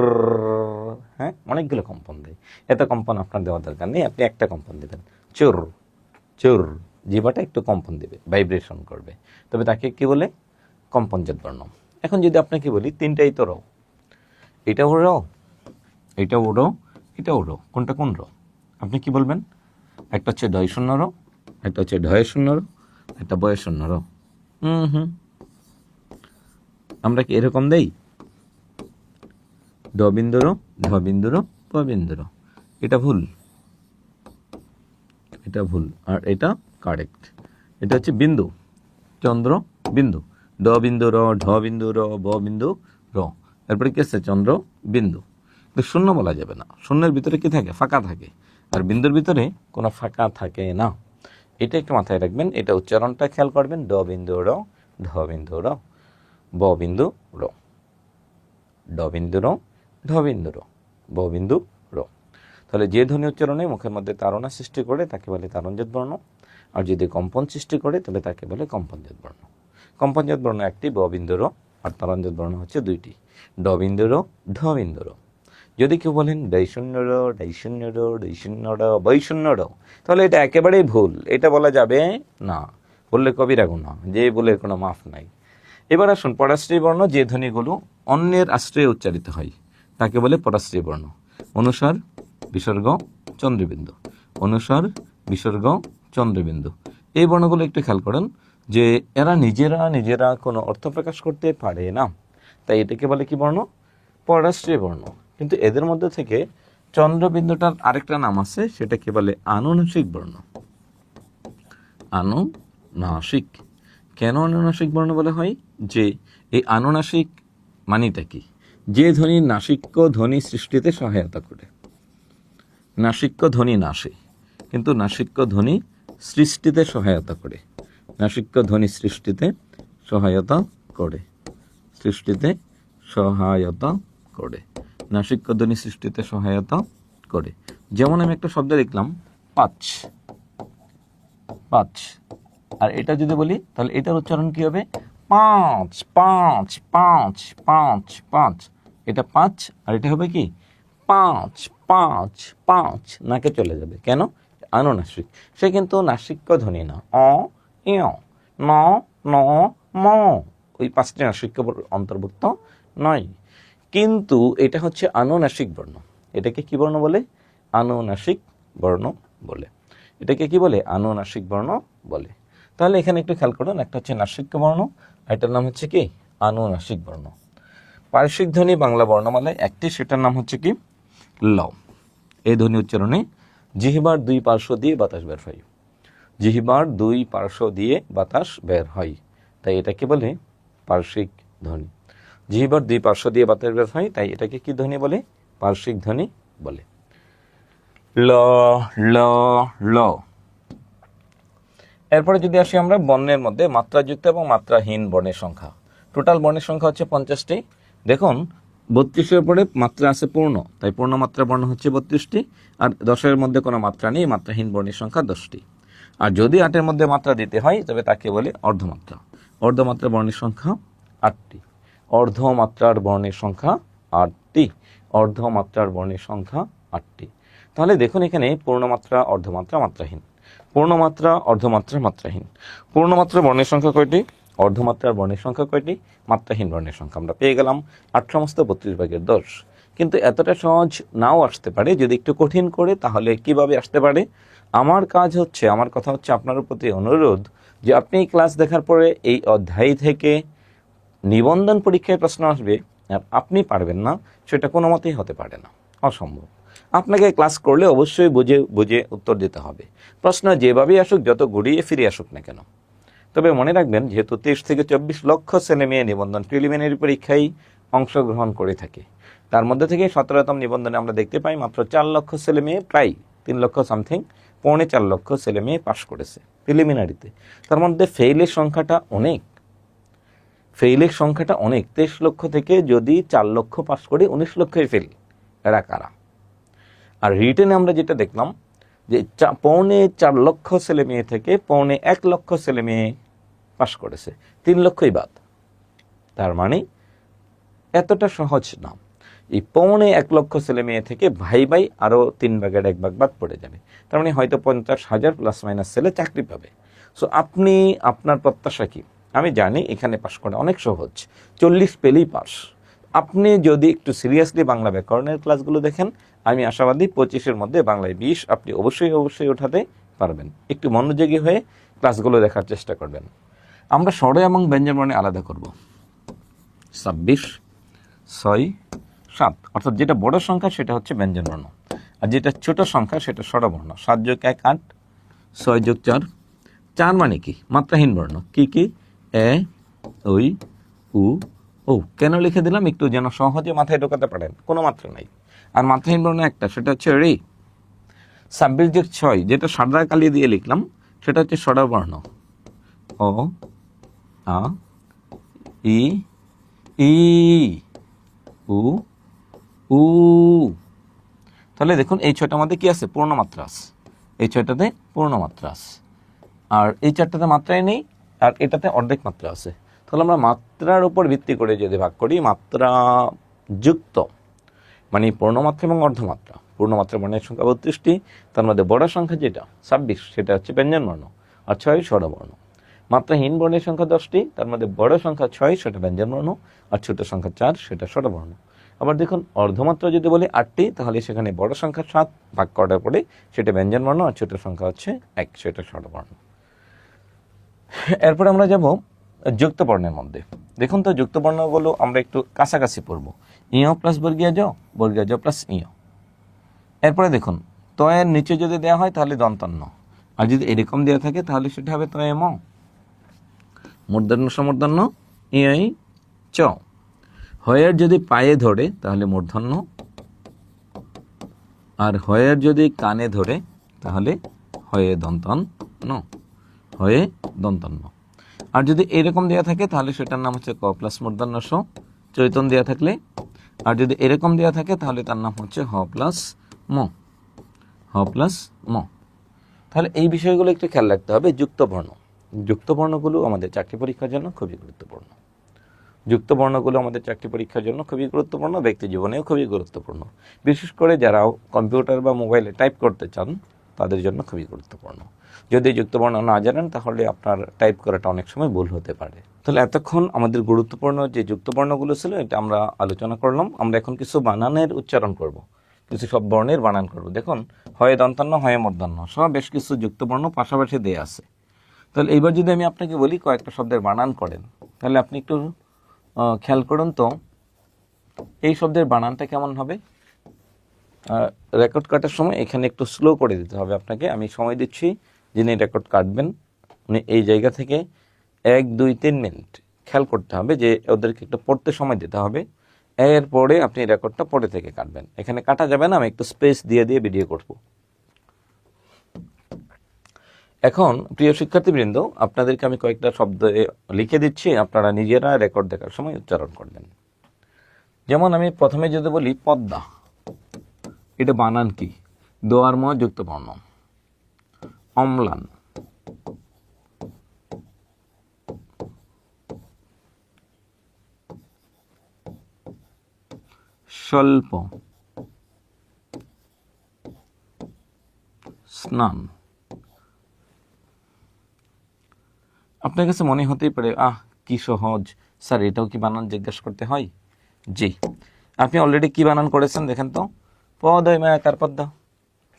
হ্যাঁ, অনেকগুলো কম্পন দেয়। এত কম্পন আপনার দেওয়ার দরকার নেই, আপনি একটা কম্পন দেবেন, চোর চোর জিহ্বাটা একটু কম্পন দেবে, ভাইব্রেশন করবে, তবে তাকে কি বলে? কম্পনজাত বর্ণ। এখন যদি আপনাকে বলি তিনটাই তো র, এটাও র, এটাও র, এটাও র, কোনটা কোন র? আপনি কি বলবেন? একটা হচ্ছে ডয় শূন্য র, একটা হচ্ছে ঢয় শূন্য র, একটা বয় শূন্য র। আমরা কি এরকম দেই? ড বিন্দু র, ঢ বিন্দু র, প বিন্দু র। এটা ভুল, এটা ভুল, আর এটা কারেক্ট। এটা হচ্ছে বিন্দু, চন্দ্র বিন্দু, ড বিন্দু র, ঢ বিন্দু র, ব বিন্দু র, এরপরে কি আছে? চন্দ্র বিন্দু। শূন্য বলা যাবে না, শূন্যের ভিতরে কি থাকে? ফাঁকা থাকে, আর বিন্দুর ভিতরে কোনো ফাঁকা থাকে না। এটা একটু মাথায় রাখবেন, এটা উচ্চারণটা খেয়াল করবেন। ড বিন্দু র, ঢ বিন্দু র, ব বিন্দু র, ড বিন্দু র, ঢ বিন্দু র, ব বিন্দু র। তাহলে যে ধ্বনি উচ্চারণে মুখের মধ্যে তাড়না সৃষ্টি করে তাকে বলে তারণজাত বর্ণ, আর যদি কম্পন সৃষ্টি করে তবে তাকে বলে কম্পনজাত বর্ণ। কম্পনজাত বর্ণ একটি, ব বিন্দু র, আর তারণজাত বর্ণ হচ্ছে দুইটি, ড বিন্দু র, ঢ বিন্দু র। যদি কেউ বলেন ডয় শূন্য র, ডয় শূন্য র, ডয় শূন্য র, বয় শূন্য র, তাহলে এটা একেবারেই ভুল, এটা বলা যাবে না, বললে কবিরা গুনাহ, যে বলে কোনো মাফ নাই। এবার আসুন পরাশ্রয়ী বর্ণ, যে ধ্বনিগুলো অন্যের আশ্রয়ে উচ্চারিত হয় তাকে বলে পরাশ্রয়ী বর্ণ। অনুস্বার, বিসর্গ, চন্দ্রবিন্দু, অনুস্বার, বিসর্গ, চন্দ্রবিন্দু। এই বর্ণগুলো একটু খেয়াল করেন যে এরা নিজেরা কোনো অর্থ প্রকাশ করতে পারে না, তাই এটাকে বলে কি বর্ণ? পরাশ্রয়ী বর্ণ। কিন্তু এদের মধ্যে থেকে চন্দ্রবিন্দুটার আরেকটা নাম আছে, সেটাকে বলে আনুনাসিক বর্ণ। আনুনাসিক। কেন আনুনাসিক বর্ণ বলা হয়? যে এই আনুনাসিক মানিটা কি? যে ধ্বনি নাসিক্য ধ্বনি সৃষ্টিতে সহায়তা করে। নাসিক্য ধ্বনি নাসে, কিন্তু নাসিক্য ধ্বনি সৃষ্টিতে সহায়তা করে। নাসিক্য ধ্বনি সৃষ্টিতে সহায়তা করে, সৃষ্টিতে সহায়তা করে, নাসিক্য ধ্বনি সৃষ্টিতে সহায়তা করে। যেমন আমি একটা শব্দ লিখলাম পাঁচ, পাঁচ, আর এটা যদি বলি তাহলে এটার উচ্চারণ কি হবে? পাঁচ, পাঁচ, পাঁচ, পাঁচ, পাঁচ। এটা পাঁচ, আর এটা হবে কি? পাঁচ, পাঁচ, পাঁচ। নাকে চলে যাবে, কেন? আনুনাসিক। সে কিন্তু নাসিক্য ধ্বনি না, অ, ইয়, ন, ন, ম, ওই পাঁচটি নাসিক্য অন্তর্ভুক্ত নয়, কিন্তু এটা হচ্ছে আনুনাসিক বর্ণ। এটাকে কি বর্ণ বলে? আনুনাসিক বর্ণ বলে। এটাকে কি বলে? আনুনাসিক বর্ণ বলে। তাহলে এখানে একটু খেয়াল করুন, একটা হচ্ছে নাসিক্য বর্ণ, এটার নাম হচ্ছে কি? আনুনাসিক বর্ণ। পার্শ্বিক ধ্বনি বাংলা বর্ণমালায় একটি, সেটার নাম হচ্ছে কি? ল। এই ধ্বনি উচ্চারণে জিহ্বার দুই পার্শ্ব দিয়ে বাতাস বের হয়, জিহ্বার দুই পার্শ্ব দিয়ে বাতাস বের হয়, তাই এটাকে বলে পার্শ্বিক ধ্বনি। জিহ্বার দুই পার্শ্ব দিয়ে বাতাস বের হয়, তাই এটাকে কি ধ্বনি বলে? পার্শ্বিক ধ্বনি বলে। ল, ল, ল। এরপরে যদি আসি আমরা বর্ণের মধ্যে মাত্রাযুক্ত এবং মাত্রাহীন বর্ণের সংখ্যা। টোটাল বর্ণের সংখ্যা হচ্ছে 50টি। দেখুন 32-এর পরে মাত্রা আছে পূর্ণ, তাই পূর্ণমাত্রা বর্ণ হচ্ছে 32টি, আর 10-এর মধ্যে কোনো মাত্রা নেই, মাত্রাহীন বর্ণের সংখ্যা 10টি। আর যদি 8-এর মধ্যে মাত্রা দিতে হয় তবে তাকে বলে অর্ধমাত্রা। অর্ধমাত্রা বর্ণের সংখ্যা 8টি। অর্ধমাত্রার বর্ণের সংখ্যা 8টি। অর্ধমাত্রার বর্ণের সংখ্যা 8টি। তাহলে দেখুন এখানে পূর্ণমাত্রা, অর্ধমাত্রা, মাত্রাহীন, পূর্ণমাত্রা, অর্ধমাত্রা, মাত্রাহীন। পূর্ণমাত্রা বর্ণের সংখ্যা কয়টি? অর্ধমাত্রার বর্ণের সংখ্যা কয়টি? মাত্রাহীন বর্ণের সংখ্যা আমরা পেয়ে গেলাম 8/32 কিন্তু এতটা সহজ নাও আসতে পারে, যদি একটু কঠিন করে তাহলে কিভাবে আসতে পারে? আমার কথা হচ্ছে আপনার প্রতি অনুরোধ যে আপনি এই ক্লাস দেখার পরে এই অধ্যায় থেকে নিবন্ধন পরীক্ষায় প্রশ্ন আসবে আর আপনি পারবেন না, সেটা কোনো মতেই হতে পারে না, অসম্ভব। আপনাকে ক্লাস করলে অবশ্যই বুঝে উত্তর দিতে হবে। প্রশ্ন যেভাবেই আসুক, যত ঘুরিয়ে ফিরে আসুক না কেন। তবে মনে রাখবেন, যেহেতু 23 থেকে 24 লক্ষ ছেলেমেয়ে নিবন্ধন প্রিলিমিনারি পরীক্ষায় অংশগ্রহণ করে থাকে, তার মধ্যে থেকে 17তম নিবন্ধনে আমরা দেখতে পাই মাত্র 4 লক্ষ ছেলেমেয়ে, প্রায় 3 লক্ষ সামথিং, 3.25 লক্ষ ছেলেমেয়ে পাশ করেছে প্রিলিমিনারিতে। তার মধ্যে ফেইলের সংখ্যাটা অনেক, ফেইলের সংখ্যাটা অনেক। 23 লক্ষ থেকে যদি 4 লক্ষ পাশ করে 19 লক্ষই ফেল, এরা কারা? আর রিটেনে আমরা যেটা দেখলাম যে 4.25 লক্ষ ছেলে মেয়ে থেকে 1.25 লক্ষ ছেলে মেয়ে পাশ করেছে, 3 লক্ষই বাদ। তার মানে এতটা সহজ না। এই 1.25 লক্ষ ছেলে মেয়ে থেকে ভাই ভাই আরো 3 ভাগের 1 ভাগ বাদ পড়ে যাবে। তার মানে হয়তো 50,000 প্লাস মাইনাস ছেলে চাকরি পাবে। সো আপনি আপনার প্রত্যাশা কি? আমি জানি এখানে পাশ করা অনেক সহজ, 40 পেলেই পাস। আপনি যদি একটু সিরিয়াসলি বাংলা ব্যাকরণের ক্লাসগুলো দেখেন, আমি আশাবাদী 25-এর মধ্যে বাংলায় 20 আপনি অবশ্যই উঠাতে পারবেন। একটু মনোযোগী হয়ে ক্লাসগুলো দেখার চেষ্টা করবেন। আমরা স্বর এবং ব্যঞ্জনবর্ণে আলাদা করব। 26, 6, 7, অর্থাৎ যেটা বড় সংখ্যা সেটা হচ্ছে ব্যঞ্জনবর্ণ, আর যেটা ছোট সংখ্যা সেটা স্বরবর্ণ। 7 যোগ 1 8, 6 যোগ 4, 4 মানে কি? মাত্রাহীন বর্ণ। কি কি? এ, ওই, উ, ও। কেন লিখে দিলাম? একটু যেন সহজে মাথায় ঢোকাতে পারেন, কোনো মাত্রা নাই। আর মাত্রাহীন বর্ণ একটা, সেটা হচ্ছে রে। 26 যোগ 6, যেটা সাদা কালি দিয়ে লিখলাম, সেটা হচ্ছে স্বরবর্ণ। অ, আ, ই, ই, উ, উ। তাহলে দেখুন এই 6টার মধ্যে কি আছে? পূর্ণমাত্রা আছে। এই 6টাতে পূর্ণমাত্রা আছে, আর এই 4টাতে মাত্রাই নেই, আর এটাতে অর্ধেক মাত্রা আছে। তাহলে আমরা মাত্রার উপর ভিত্তি করে যদি ভাগ করি, মাত্রা যুক্ত মানে পূর্ণমাত্রা এবং অর্ধমাত্রা। পূর্ণমাত্রা বর্ণের সংখ্যা 32টি, তার মধ্যে বড় সংখ্যা যেটা 26 সেটা হচ্ছে ব্যঞ্জনবর্ণ, আর 6 স্বরবর্ণ। মাত্রাহীন বর্ণের সংখ্যা 10টি, তার মধ্যে বড় সংখ্যা 6 সেটা ব্যঞ্জনবর্ণ, আর ছোট সংখ্যা 4 সেটা স্বরবর্ণ। আবার দেখুন অর্ধমাত্রা যদি বলি 8টি, তাহলে সেখানে বড় সংখ্যা 7 ভাগ করার পরে সেটা ব্যঞ্জনবর্ণ, আর ছোট সংখ্যা হচ্ছে 1 সেটা স্বরবর্ণ। এরপরে আমরা যাব যুক্ত বর্ণের মধ্যে। দেখুন তো যুক্ত বর্ণগুলো আমরা একটু কাছাকাছি পড়ব। ইয় প্লাস বর্গীয় জ প্লাস ইয়। এরপরে দেখুন তয়ের নিচে যদি দেওয়া হয় তাহলে দন্তান্ন, আর যদি এরকম দেওয়া থাকে তাহলে সেটা হবে তয়ে ম। মূর্ধন্য সমূর্ধন্য ইয় চ। হয়ের যদি পায়ে ধরে তাহলে মূর্ধন্য, আর হয়ের যদি কানে ধরে তাহলে হয়ে দন্তান্ন, হয়ে দন্তান্ন। আর যদি এরকম দেওয়া থাকে তাহলে সেটার নাম হচ্ছে ক প্লাস মূর্ধন্য স চৈতন্য দেওয়া থাকলে, আর যদি এরকম দেওয়া থাকে তাহলে তার নাম হচ্ছে হ প্লাস ম, হ প্লাস ম। তাহলে এই বিষয়গুলো একটু খেয়াল রাখতে হবে। যুক্ত বর্ণ, যুক্ত বর্ণগুলো আমাদের চাকরি পরীক্ষার জন্য খুবই গুরুত্বপূর্ণ। যুক্ত বর্ণগুলো আমাদের চাকরি পরীক্ষার জন্য খুবই গুরুত্বপূর্ণ, ব্যক্তি জীবনেও খুবই গুরুত্বপূর্ণ। বিশেষ করে যারা কম্পিউটার বা মোবাইলে টাইপ করতে চান তাদের জন্য খুবই গুরুত্বপূর্ণ। যদি যুক্ত বর্ণ না জানেন তাহলে আপনার টাইপ করাটা অনেক সময় ভুল হতে পারে। তাহলে এতক্ষণ আমাদের গুরুত্বপূর্ণ যে যুক্ত বর্ণগুলো ছিল এটা আমরা আলোচনা করলাম। আমরা এখন কিছু বানানের উচ্চারণ করব, কিছু সব বর্ণের বানান করব। দেখুন হয়ে দন্তান্ন, হয়ে মূর্ধন্য সব বেশ কিছু যুক্ত বর্ণ পাশাপাশি দেয়া আছে। তাহলে এইবার যদি আমি আপনাকে বলি কয়েকটা শব্দের বানান করেন, তাহলে আপনি একটু খেয়াল করুন তো এই শব্দের বানানটা কেমন হবে। রেকর্ড কাটার সময় এখানে একটু স্লো করে দিতে হবে আপনাকে। আমি সময় দিচ্ছি, যিনি রেকর্ড কাটবেন উনি এই জায়গা থেকে 1 2 3 মিনিট খেয়াল করতে হবে যে ওদেরকে একটু পড়তে সময় দিতে হবে। এরপরে আপনি রেকর্ডটা পড়ে থেকে কাটবেন। এখানে কাটা যাবে না, আমি একটু স্পেস দিয়ে ভিডিও করব। এখন প্রিয় শিক্ষার্থীবৃন্দ, আপনাদেরকে আমি কয়েকটা শব্দ লিখে দিচ্ছি, আপনারা নিজেরা রেকর্ড দেখার সময় উচ্চারণ করবেন। যেমন আমি প্রথমে যদি বলি পদ্মা, এটা বানান কি? দোয়ার ম যুক্ত বর্ণ। অম্লান, স্বল্প, স্নান। আপনার কাছে মনে হতেই পারে কি সহজ স্যার, এটাও কি বানান জিজ্ঞাসা করতে হয়? জি, আপনি অলরেডি কি বানান করেছেন দেখেন তো। পদয় মায়াকার পদ্মা,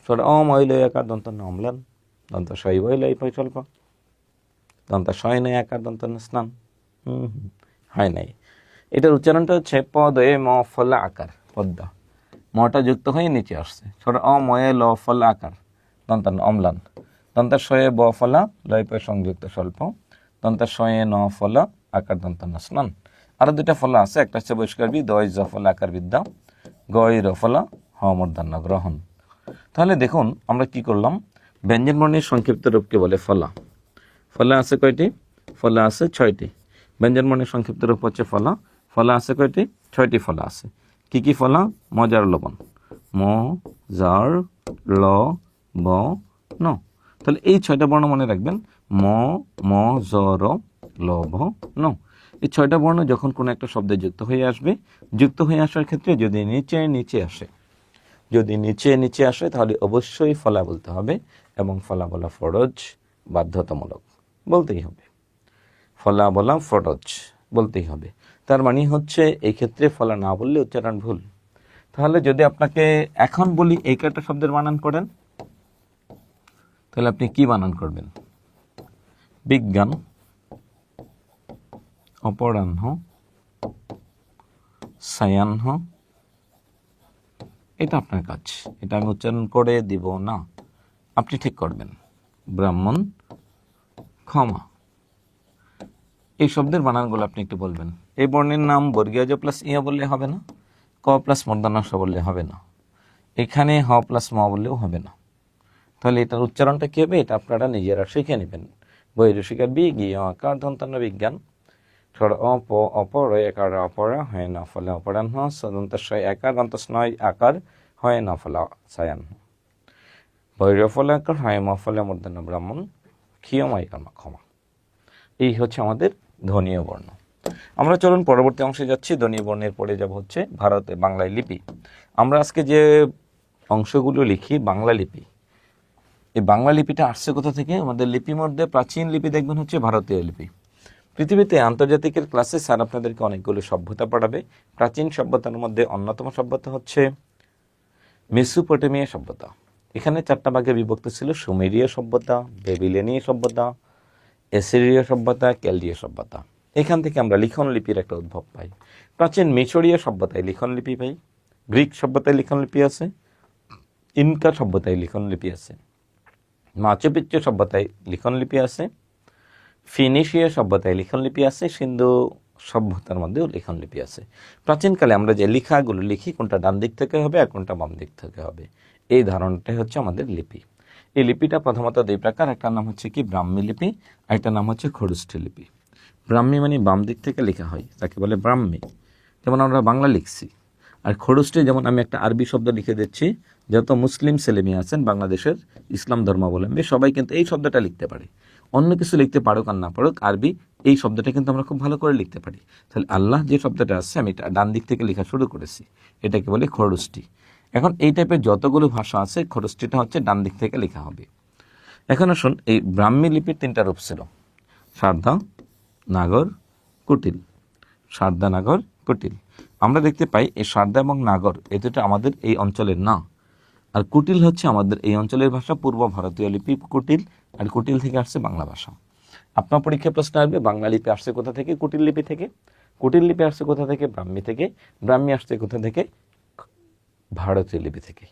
স্বর অম হইল একার দন্ত অম্লান, দন্ত শৈব হইল এই স্বল্প, দন্ত শয় নয় একার দন্ত স্নান। হয় নাই। এটার উচ্চারণটা হচ্ছে পদয়ে ম ফলা আকার পদ্মা, মটা যুক্ত হয়ে নিচে আসছে। স্বর অময়ে ল ফলা আকার দন্তান্ন অম্লান, দন্তার শয়ে ব ফলা লয় পয় সংযুক্ত স্বল্প, দন্তার শয়ে ন ফলা আকার দন্তান্ন স্নান। আরো দুটা ফলা আছে, একটা হচ্ছে বহিষ্কার বি দয় জ ফলা আকার বিদ্যা, গয় র ফলা হ মূর্ধন্য গ্রহণ। তাহলে দেখুন আমরা কি করলাম, ব্যঞ্জন বর্ণের সংক্ষিপ্ত রূপকে বলে ফলা। ফলা আছে কয়টি? ফলা আছে 6টি। ব্যঞ্জন বর্ণের সংক্ষিপ্ত রূপ হচ্ছে ফলা। ফলা আছে কয়টি? 6টি ফলা আছে। কি কি ফলা? মজার লবণ, ম জার ল ব ন। তাহলে এই 6টা বর্ণ মনে রাখবেন, ম ম জ র ল ভ ন। এই 6টা বর্ণ যখন কোনো একটা শব্দে যুক্ত হয়ে আসবে, যুক্ত হয়ে আসার ক্ষেত্রে যদি নিচে আসে তাহলে অবশ্যই ফলা বলতে হবে, এবং ফলা বলা ফরজ, বাধ্যতামূলক। বলতেই হবে। ফলা বলা ফরজ বলতেই হবে। তার মানে হচ্ছে এই ক্ষেত্রে ফলা না বললে উচ্চারণ ভুল। তাহলে যদি আপনাকে এখন বলি এই কয়টা শব্দের বানান করেন, তাহলে আপনি কি বানান করবেন? বিজ্ঞান, অপরাহ্ন, সায়াহ্ন, এটা আপনার কাজ, এটা আমি উচ্চারণ করে দিব না, আপনি ঠিক করবেন। ব্রাহ্মণ, ক্ষমা, এই শব্দের বানানগুলো আপনি একটু বলবেন। এই বর্ণের নাম বর্গীয় জ প্লাস ইয়া বললে হবে না, ক প্লাস মূর্ধন্য ষ বললে হবে না, এখানে হ প্লাস ম বললেও হবে না। তাহলে এটার উচ্চারণটা কী হবে এটা আপনারা নিজেরা শিখে নেবেন। বৈরসিকার বিজ্ঞ আকার দন্তান্ন বিজ্ঞান, ঠর অপ অপর একার অপরা হয় না ফলে অপরাহ্ন, সদন্তস্বয় একার দন্তস্নয় আকার হয় না ফলা সায়াহ্ন, বৈরফলে আকার হয় ম ফলে মূর্ধন্য ব্রাহ্মণ, ক্ষীয়ময় কর্মা ক্ষমা। এই হচ্ছে আমাদের ধ্বনীয় বর্ণ। আমরা চলুন পরবর্তী অংশে যাচ্ছি। ধ্বনীয় বর্ণের পরে যাব হচ্ছে ভারতে বাংলায় লিপি। আমরা আজকে যে অংশগুলো লিখি বাংলা লিপি, এই বাংলা লিপিটা আসছে কোথা থেকে? আমাদের লিপির মধ্যে প্রাচীন লিপি দেখবেন হচ্ছে ভারতীয় লিপি। পৃথিবীতে আন্তর্জাতিকের ক্লাসে স্যার আপনাদেরকে অনেকগুলো সভ্যতা পড়াবে। প্রাচীন সভ্যতার মধ্যে অন্যতম সভ্যতা হচ্ছে মেসোপটেমিয়া সভ্যতা। এখানে 4টা ভাগে বিভক্ত ছিল: সুমেরীয় সভ্যতা, বেবিলনীয় সভ্যতা, এসিরীয় সভ্যতা, ক্যালদীয় সভ্যতা। এখান থেকে আমরা লিখন লিপির একটা উদ্ভব পাই। প্রাচীন মিশরীয় সভ্যতায় লিখন লিপি পাই, গ্রিক সভ্যতায় লিখন লিপি আছে, ইনকা সভ্যতায় লিখন লিপি আছে, মাচু পিচ্চু সভ্যতায় লিখন লিপি আছে, ফিনিশীয় সভ্যতায় লিখন লিপি আছে, সিন্ধু সভ্যতার মধ্যেও লিখন লিপি আছে। প্রাচীনকালে আমরা যে লেখাগুলো লিখি কোনটা ডান দিক থেকে হবে আর কোনটা বাম দিক থেকে হবে, এই ধারণাটাই হচ্ছে আমাদের লিপি। এই লিপিটা প্রথমত 2 প্রকার, একটা নাম হচ্ছে কি ব্রাহ্মী লিপি, একটা নাম হচ্ছে খরুষ্ঠী লিপি। ব্রাহ্মী মানে বাম দিক থেকে লেখা হয়, তাকে বলে ব্রাহ্মী, যেমন আমরা বাংলা লিখছি। আর খরুষ্ঠী, যেমন আমি একটা আরবি শব্দ লিখে দিচ্ছি, যত মুসলিম ছেলেমেয়ে আছেন বাংলাদেশের ইসলাম ধর্মাবলম্বী সবাই কিন্তু এই শব্দটা লিখতে পারে। অন্য কিছু লিখতে পারুক আর না পারুক, আরবি এই শব্দটা কিন্তু আমরা খুব ভালো করে লিখতে পারি। তাহলে আল্লাহ যে শব্দটা আছে আমি এটা ডান দিক থেকে লেখা শুরু করেছি, এটাকে বলে খরুষ্ঠী। এখন এই টাইপের যতগুলো ভাষা আছে খরুষ্ঠীটা হচ্ছে ডান দিক থেকে লেখা হবে। এখন আসুন, এই ব্রাহ্মী লিপির 3টা রূপ ছিল: সারদা, নাগর, কুটিল। সারদা, নাগর, কুটিল। আমরা দেখতে পাই এই সারদা এবং নাগর এই দুটো আমাদের এই অঞ্চলের না, আর কুটিল হচ্ছে আমাদের এই অঞ্চলের ভাষা, পূর্ব ভারতীয় লিপি কুটিল, আর কুটিল থেকে আসছে বাংলা ভাষা। আপনার পরীক্ষা প্রশ্ন আসবে বাংলা লিপি আসছে কোথা থেকে? কুটিল লিপি থেকে। কুটিল লিপি আসছে কোথা থেকে? ব্রাহ্মী থেকে। ব্রাহ্মী আসছে কোথা থেকে? ভারতীয় লিপি থেকে।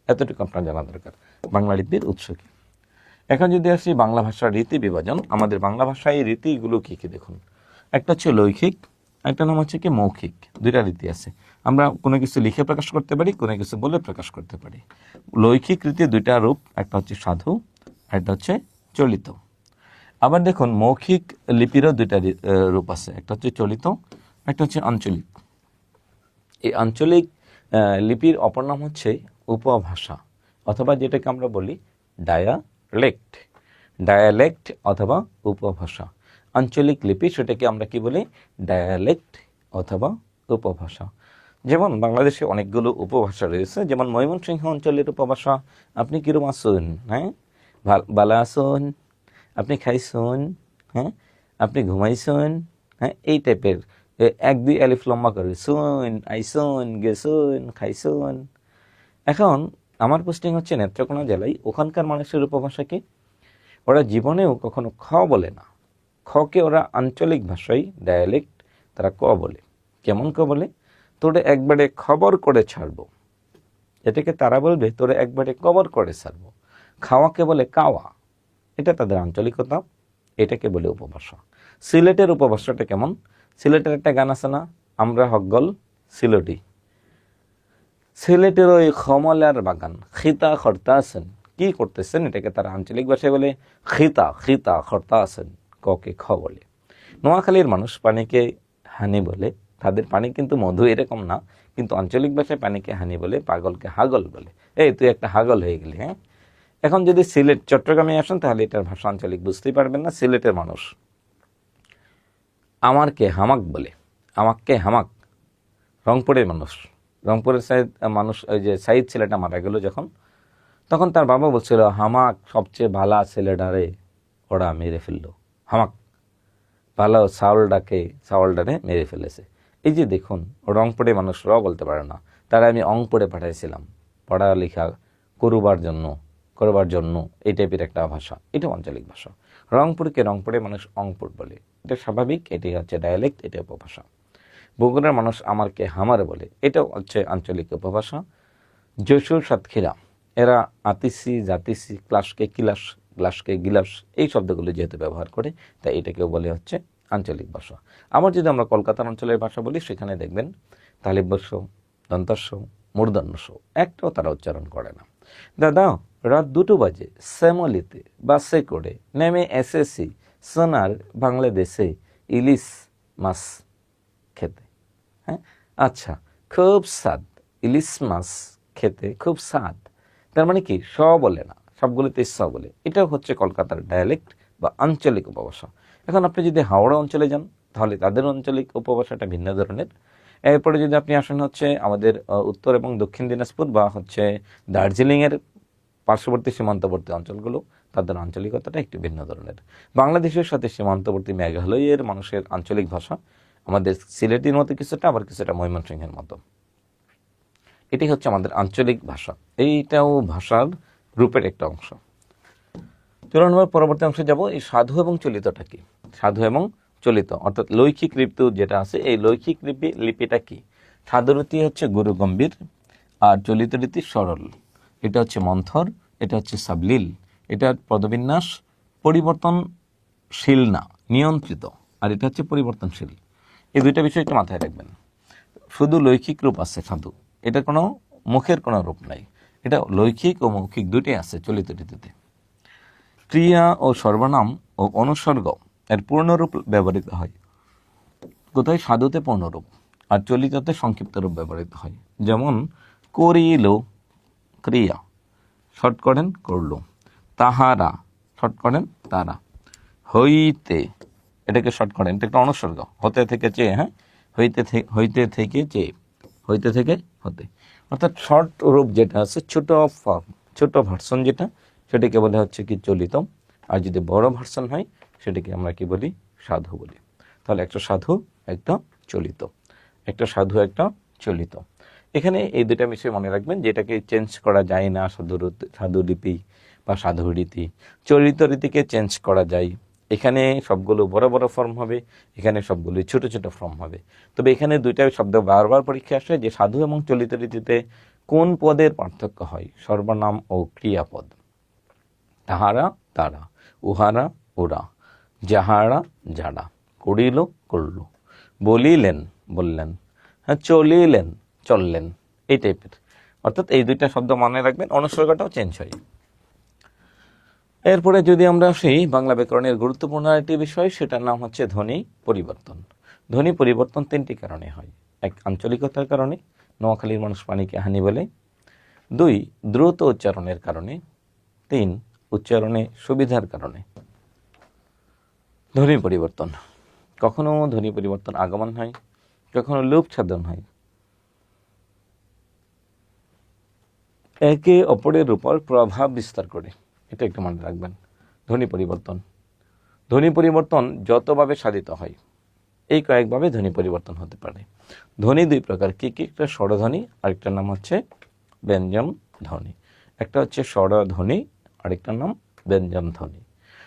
এতটুকু আপনার জানা দরকার বাংলা লিপির উৎস কি। এখন যদি আসি বাংলা ভাষার রীতি বিভাজন, আমাদের বাংলা ভাষায় এই রীতিগুলো কী কী দেখুন। একটা হচ্ছে লৈখিক, একটা নাম হচ্ছে কি মৌখিক। 2টা রীতি আছে। আমরা কোনো কিছু লিখে প্রকাশ করতে পারি, কোনো কিছু বলে প্রকাশ করতে পারি। লৈখিক রীতি 2টা রূপ, একটা হচ্ছে সাধু, একটা হচ্ছে চলিত। আবার দেখুন মৌখিক লিপিরও 2টা রূপ আছে, একটা হচ্ছে চলিত, একটা হচ্ছে আঞ্চলিক। এই আঞ্চলিক লিপির অপর নাম হচ্ছে উপভাষা, অথবা যেটাকে আমরা বলি ডায়ালেক্ট। ডায়ালেক্ট অথবা উপভাষা। আঞ্চলিক লিপি সেটাকে আমরা কি বলি? ডায়ালেক্ট অথবা উপভাষা। যেমন বাংলাদেশে অনেকগুলো উপভাষা রয়েছে, যেমন ময়মনসিংহ অঞ্চলের উপভাষা আপনি কিরম আসুন, হ্যাঁ, বালা আসুন, আপনি খাইছুন, হ্যাঁ, আপনি ঘুমাইছুন, হ্যাঁ, এই টাইপের 1-2 আলিফ লম্বা করে শুন, আইসুন, গেছুন, খাইছুন। এখন আমার পোস্টিং হচ্ছে নেত্রকোনা জেলায়। ওখানকার মানুষের উপভাষা কি? ওরা জীবনেও কখনো খ বলে না। খকে ওরা আঞ্চলিক ভাষায় ডায়ালেক্ট তারা ক বলে। কেমন ক বলে? তোরে একবারে খবর করে ছাড়বো, এটাকে তারা বলবে তোরে একবারে কবর করে ছাড়বো। খাওয়াকে বলে কাওয়া, এটা তাদের আঞ্চলিকতা, এটাকে বলে উপভাষা। সিলেটের উপভাষাটা কেমন? সিলেটের একটা গান আছে না, আমরা হকগল সিলেটি। সিলেটের ওই খমলার বাগান খিতা খরতা আছেন, কি করতেছেন? এটাকে তারা আঞ্চলিক ভাষায় বলে খিতা খিতা খরতা আছেন, ককে খ বলে। নোয়াখালীর মানুষ পানিকে হানি বলে, তাদের পানি কিন্তু মধু এরকম না, কিন্তু আঞ্চলিক ভাষায় পানিকে হানি বলে, পাগলকে হাগল বলে। এই তুই একটা হাগল হয়ে গেলি, হ্যাঁ। এখন যদি সিলেট চট্টগ্রামে আসেন তাহলে এটার ভাষা আঞ্চলিক বুঝতেই পারবেন না। সিলেটের মানুষ আমারকে হামাক বলে, আমাককে হামাক। রংপুরের মানুষ, রংপুরের মানুষ, ওই যে সাইদ ছেলেটা মারা গেল যখন, তখন তার বাবা বলছিল হামাক সবচেয়ে ভালা ছেলেটারে ওরা মেরে ফেললো, হামাক ভালো চাউলটারে মেরে ফেলেছে। এই যে দেখুন, রংপুরে মানুষরাও বলতে পারে না, তারা আমি অংপুরে পাঠাইছিলাম পড়ালেখা করবার জন্য, এই টাইপের একটা ভাষা, এটা আঞ্চলিক ভাষা। রংপুরকে রংপুরে মানুষ অংপুর বলে, এটা স্বাভাবিক, এটাই হচ্ছে ডায়ালেক্ট, এটা উপভাষা। বগুড়ার মানুষ আমারকে হামারে বলে, এটাও হচ্ছে আঞ্চলিক উপভাষা। যশোর সাতক্ষীরা এরা আতিসি জাতিসি ক্লাসকে কিলাস গ্লাসকে গিলাস এই শব্দগুলো যেহেতু ব্যবহার করে, তাই এটাকেও বলে হচ্ছে আঞ্চলিক ভাষা। আবার যদি আমরা কলকাতার অঞ্চলের ভাষা বলি, সেখানে দেখবেন তালিবস্য, দন্তাস্য, মূর্ধন্যস্য একটাও তারা উচ্চারণ করে না। দাদা রাত 2টো বাজে শ্যামলিতে বাসে করে নেমে এসেছি সোনার বাংলাদেশে ইলিশ মাছ খেতে। হ্যাঁ, আচ্ছা, খুব স্বাদ, ইলিশ মাছ খেতে খুব স্বাদ, তার মানে কি স বলে না, সবগুলোতে স বলে। এটাও হচ্ছে কলকাতার ডায়ালেক্ট বা আঞ্চলিক উপভাষা। এখন আপনি যদি হাওড়া অঞ্চলে যান, তাহলে তাদের আঞ্চলিক উপভাষাটা ভিন্ন ধরনের। এরপরে যদি আপনি আসেন হচ্ছে আমাদের উত্তর এবং দক্ষিণ দিনাজপুর বা হচ্ছে দার্জিলিংয়ের পার্শ্ববর্তী সীমান্তবর্তী অঞ্চলগুলো, তাদের আঞ্চলিকতাটা একটু ভিন্ন ধরনের। বাংলাদেশের সাথে সীমান্তবর্তী মেঘালয়ের মানুষের আঞ্চলিক ভাষা আমাদের সিলেটির মতো কিছুটা, আবার কিছুটা ময়মনসিংহের মতো। এটি হচ্ছে আমাদের আঞ্চলিক ভাষা, এইটাও ভাষার রূপের একটা অংশ। চলুন আমরা পরবর্তী অংশে যাব। এই সাধু এবং চলিতটা কি? সাধু এবং চলিত অর্থাৎ লৈখিক লিপি যেটা আছে, এই লৈখিক লিপিটা কি? সাধু রীতি হচ্ছে গুরু গম্ভীর, আর চলিত রীতি সরল। এটা হচ্ছে মন্থর, এটা হচ্ছে সাবলীল, এটার পদবিন্যাস পরিবর্তনশীল না, নিয়ন্ত্রিত, আর এটা হচ্ছে পরিবর্তনশীল। এই দুইটা বিষয় একটু মাথায় রাখবেন। শুধু লৈখিক রূপ আছে সাধু, এটা কোনো মুখের কোনো রূপ নাই, এটা লৈখিক ও মৌখিক দুইটাই আছে চলিত রীতিতে। ক্রিয়া ও সর্বনাম ও অনুসর্গ এর পূর্ণরূপ ব্যবহৃত হয়। কোথায়? সাধুতে পূর্ণরূপ, আর চলিততে সংক্ষিপ্ত রূপ ব্যবহৃত হয়। যেমন করিল, ক্রিয়া, শর্ট করেন করল। তাহারা, শর্ট করেন তারা। হইতে, এটাকে শর্ট করেন, এটা একটা অনুসর্গ, হতে থেকে চেয়ে, হ্যাঁ, হইতে থেকে চেয়ে, হইতে থেকে হতে। অর্থাৎ শর্ট রূপ যেটা আছে, ছোট ফর্ম, ছোট ভার্সন যেটা, সেটাকে বলে হচ্ছে কি চলিত। আর যদি বড় ভার্সন হয়, সেটাকে আমরা কি বলি? সাধু বলি। তাহলে একটা সাধু, একটা চলিত, একটা সাধু, একটা চলিত। এখানে এই দুটা বিষয় মনে রাখবেন, যেটাকে চেঞ্জ করা যায় না, সাধু লিপি বা সাধু রীতি। চলিত রীতিকে চেঞ্জ করা যায়, এখানে সবগুলো বড় বড় ফর্ম হবে, এখানে সবগুলো ছোট ছোট ফর্ম হবে। তবে এখানে দুইটা শব্দ বারবার পরীক্ষা আসে, যে সাধু এবং চলিত রীতিতে কোন পদের পার্থক্য হয়? সর্বনাম ও ক্রিয়াপদ। তাহারা, তারা, উহারা, ওরা, যাহারা, যারা, করিল, করল, বলিলেন, বললেন, হ্যাঁ, চলিলেন, চললেন, এই টাইপের। অর্থাৎ এই দুইটা শব্দ মনে রাখবেন, অনুসর্গটাও চেঞ্জ হয়। এরপরে যদি আমরা আসি বাংলা ব্যাকরণের গুরুত্বপূর্ণ একটি বিষয়, সেটার নাম হচ্ছে ধ্বনি পরিবর্তন। ধ্বনি পরিবর্তন 3টি কারণে হয়। 1, আঞ্চলিকতার কারণে, নোয়াখালীর মানুষ পানিকে হানি বলে। 2, দ্রুত উচ্চারণের কারণে। 3, উচ্চারণে সুবিধার কারণে। ধ্বনি পরিবর্তন, কখনো ধ্বনি পরিবর্তন আগমন হয়, কখনো লোপ সাধন হয়। একে অপরের উপর প্রভাব বিস্তার করে, এটা একটু মনে রাখবেন। ধ্বনি পরিবর্তন যতভাবে সাধিত হয়, এই কয়েকভাবে ধ্বনি পরিবর্তন হতে পারে। ধ্বনি 2 প্রকার, কি কি? একটা স্বরধ্বনি, আরেকটার নাম হচ্ছে ব্যঞ্জন ধ্বনি। একটা হচ্ছে স্বরধ্বনি, আরেকটার নাম ব্যঞ্জন ধ্বনি।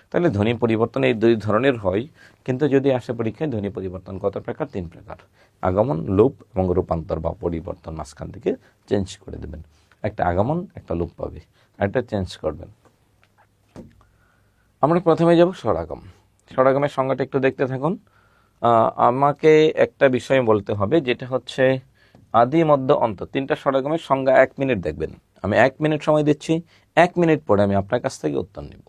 তাহলে ধ্বনি পরিবর্তন এই 2 ধরনের হয়। কিন্তু যদি আসে পরীক্ষায়, ধ্বনি পরিবর্তন কত প্রকার? 3 প্রকার। আগমন, লোপ এবং রূপান্তর বা পরিবর্তন, মাঝখান থেকে চেঞ্জ করে দেবেন। একটা আগমন, একটা লোপ পাবে, একটা চেঞ্জ করবেন। আমরা প্রথমে যাব স্বরাগম। স্বরাগমের সংজ্ঞাটা একটু দেখতে থাকুন। আমাকে একটা বিষয় বলতে হবে, যেটা হচ্ছে আদি, মধ্য, অন্ত, 3টা স্বরাগমের সংজ্ঞা 1 মিনিট দেখবেন। আমি 1 মিনিট সময় দিচ্ছি, 1 মিনিট পরে আমি আপনার কাছ থেকে উত্তর নেব।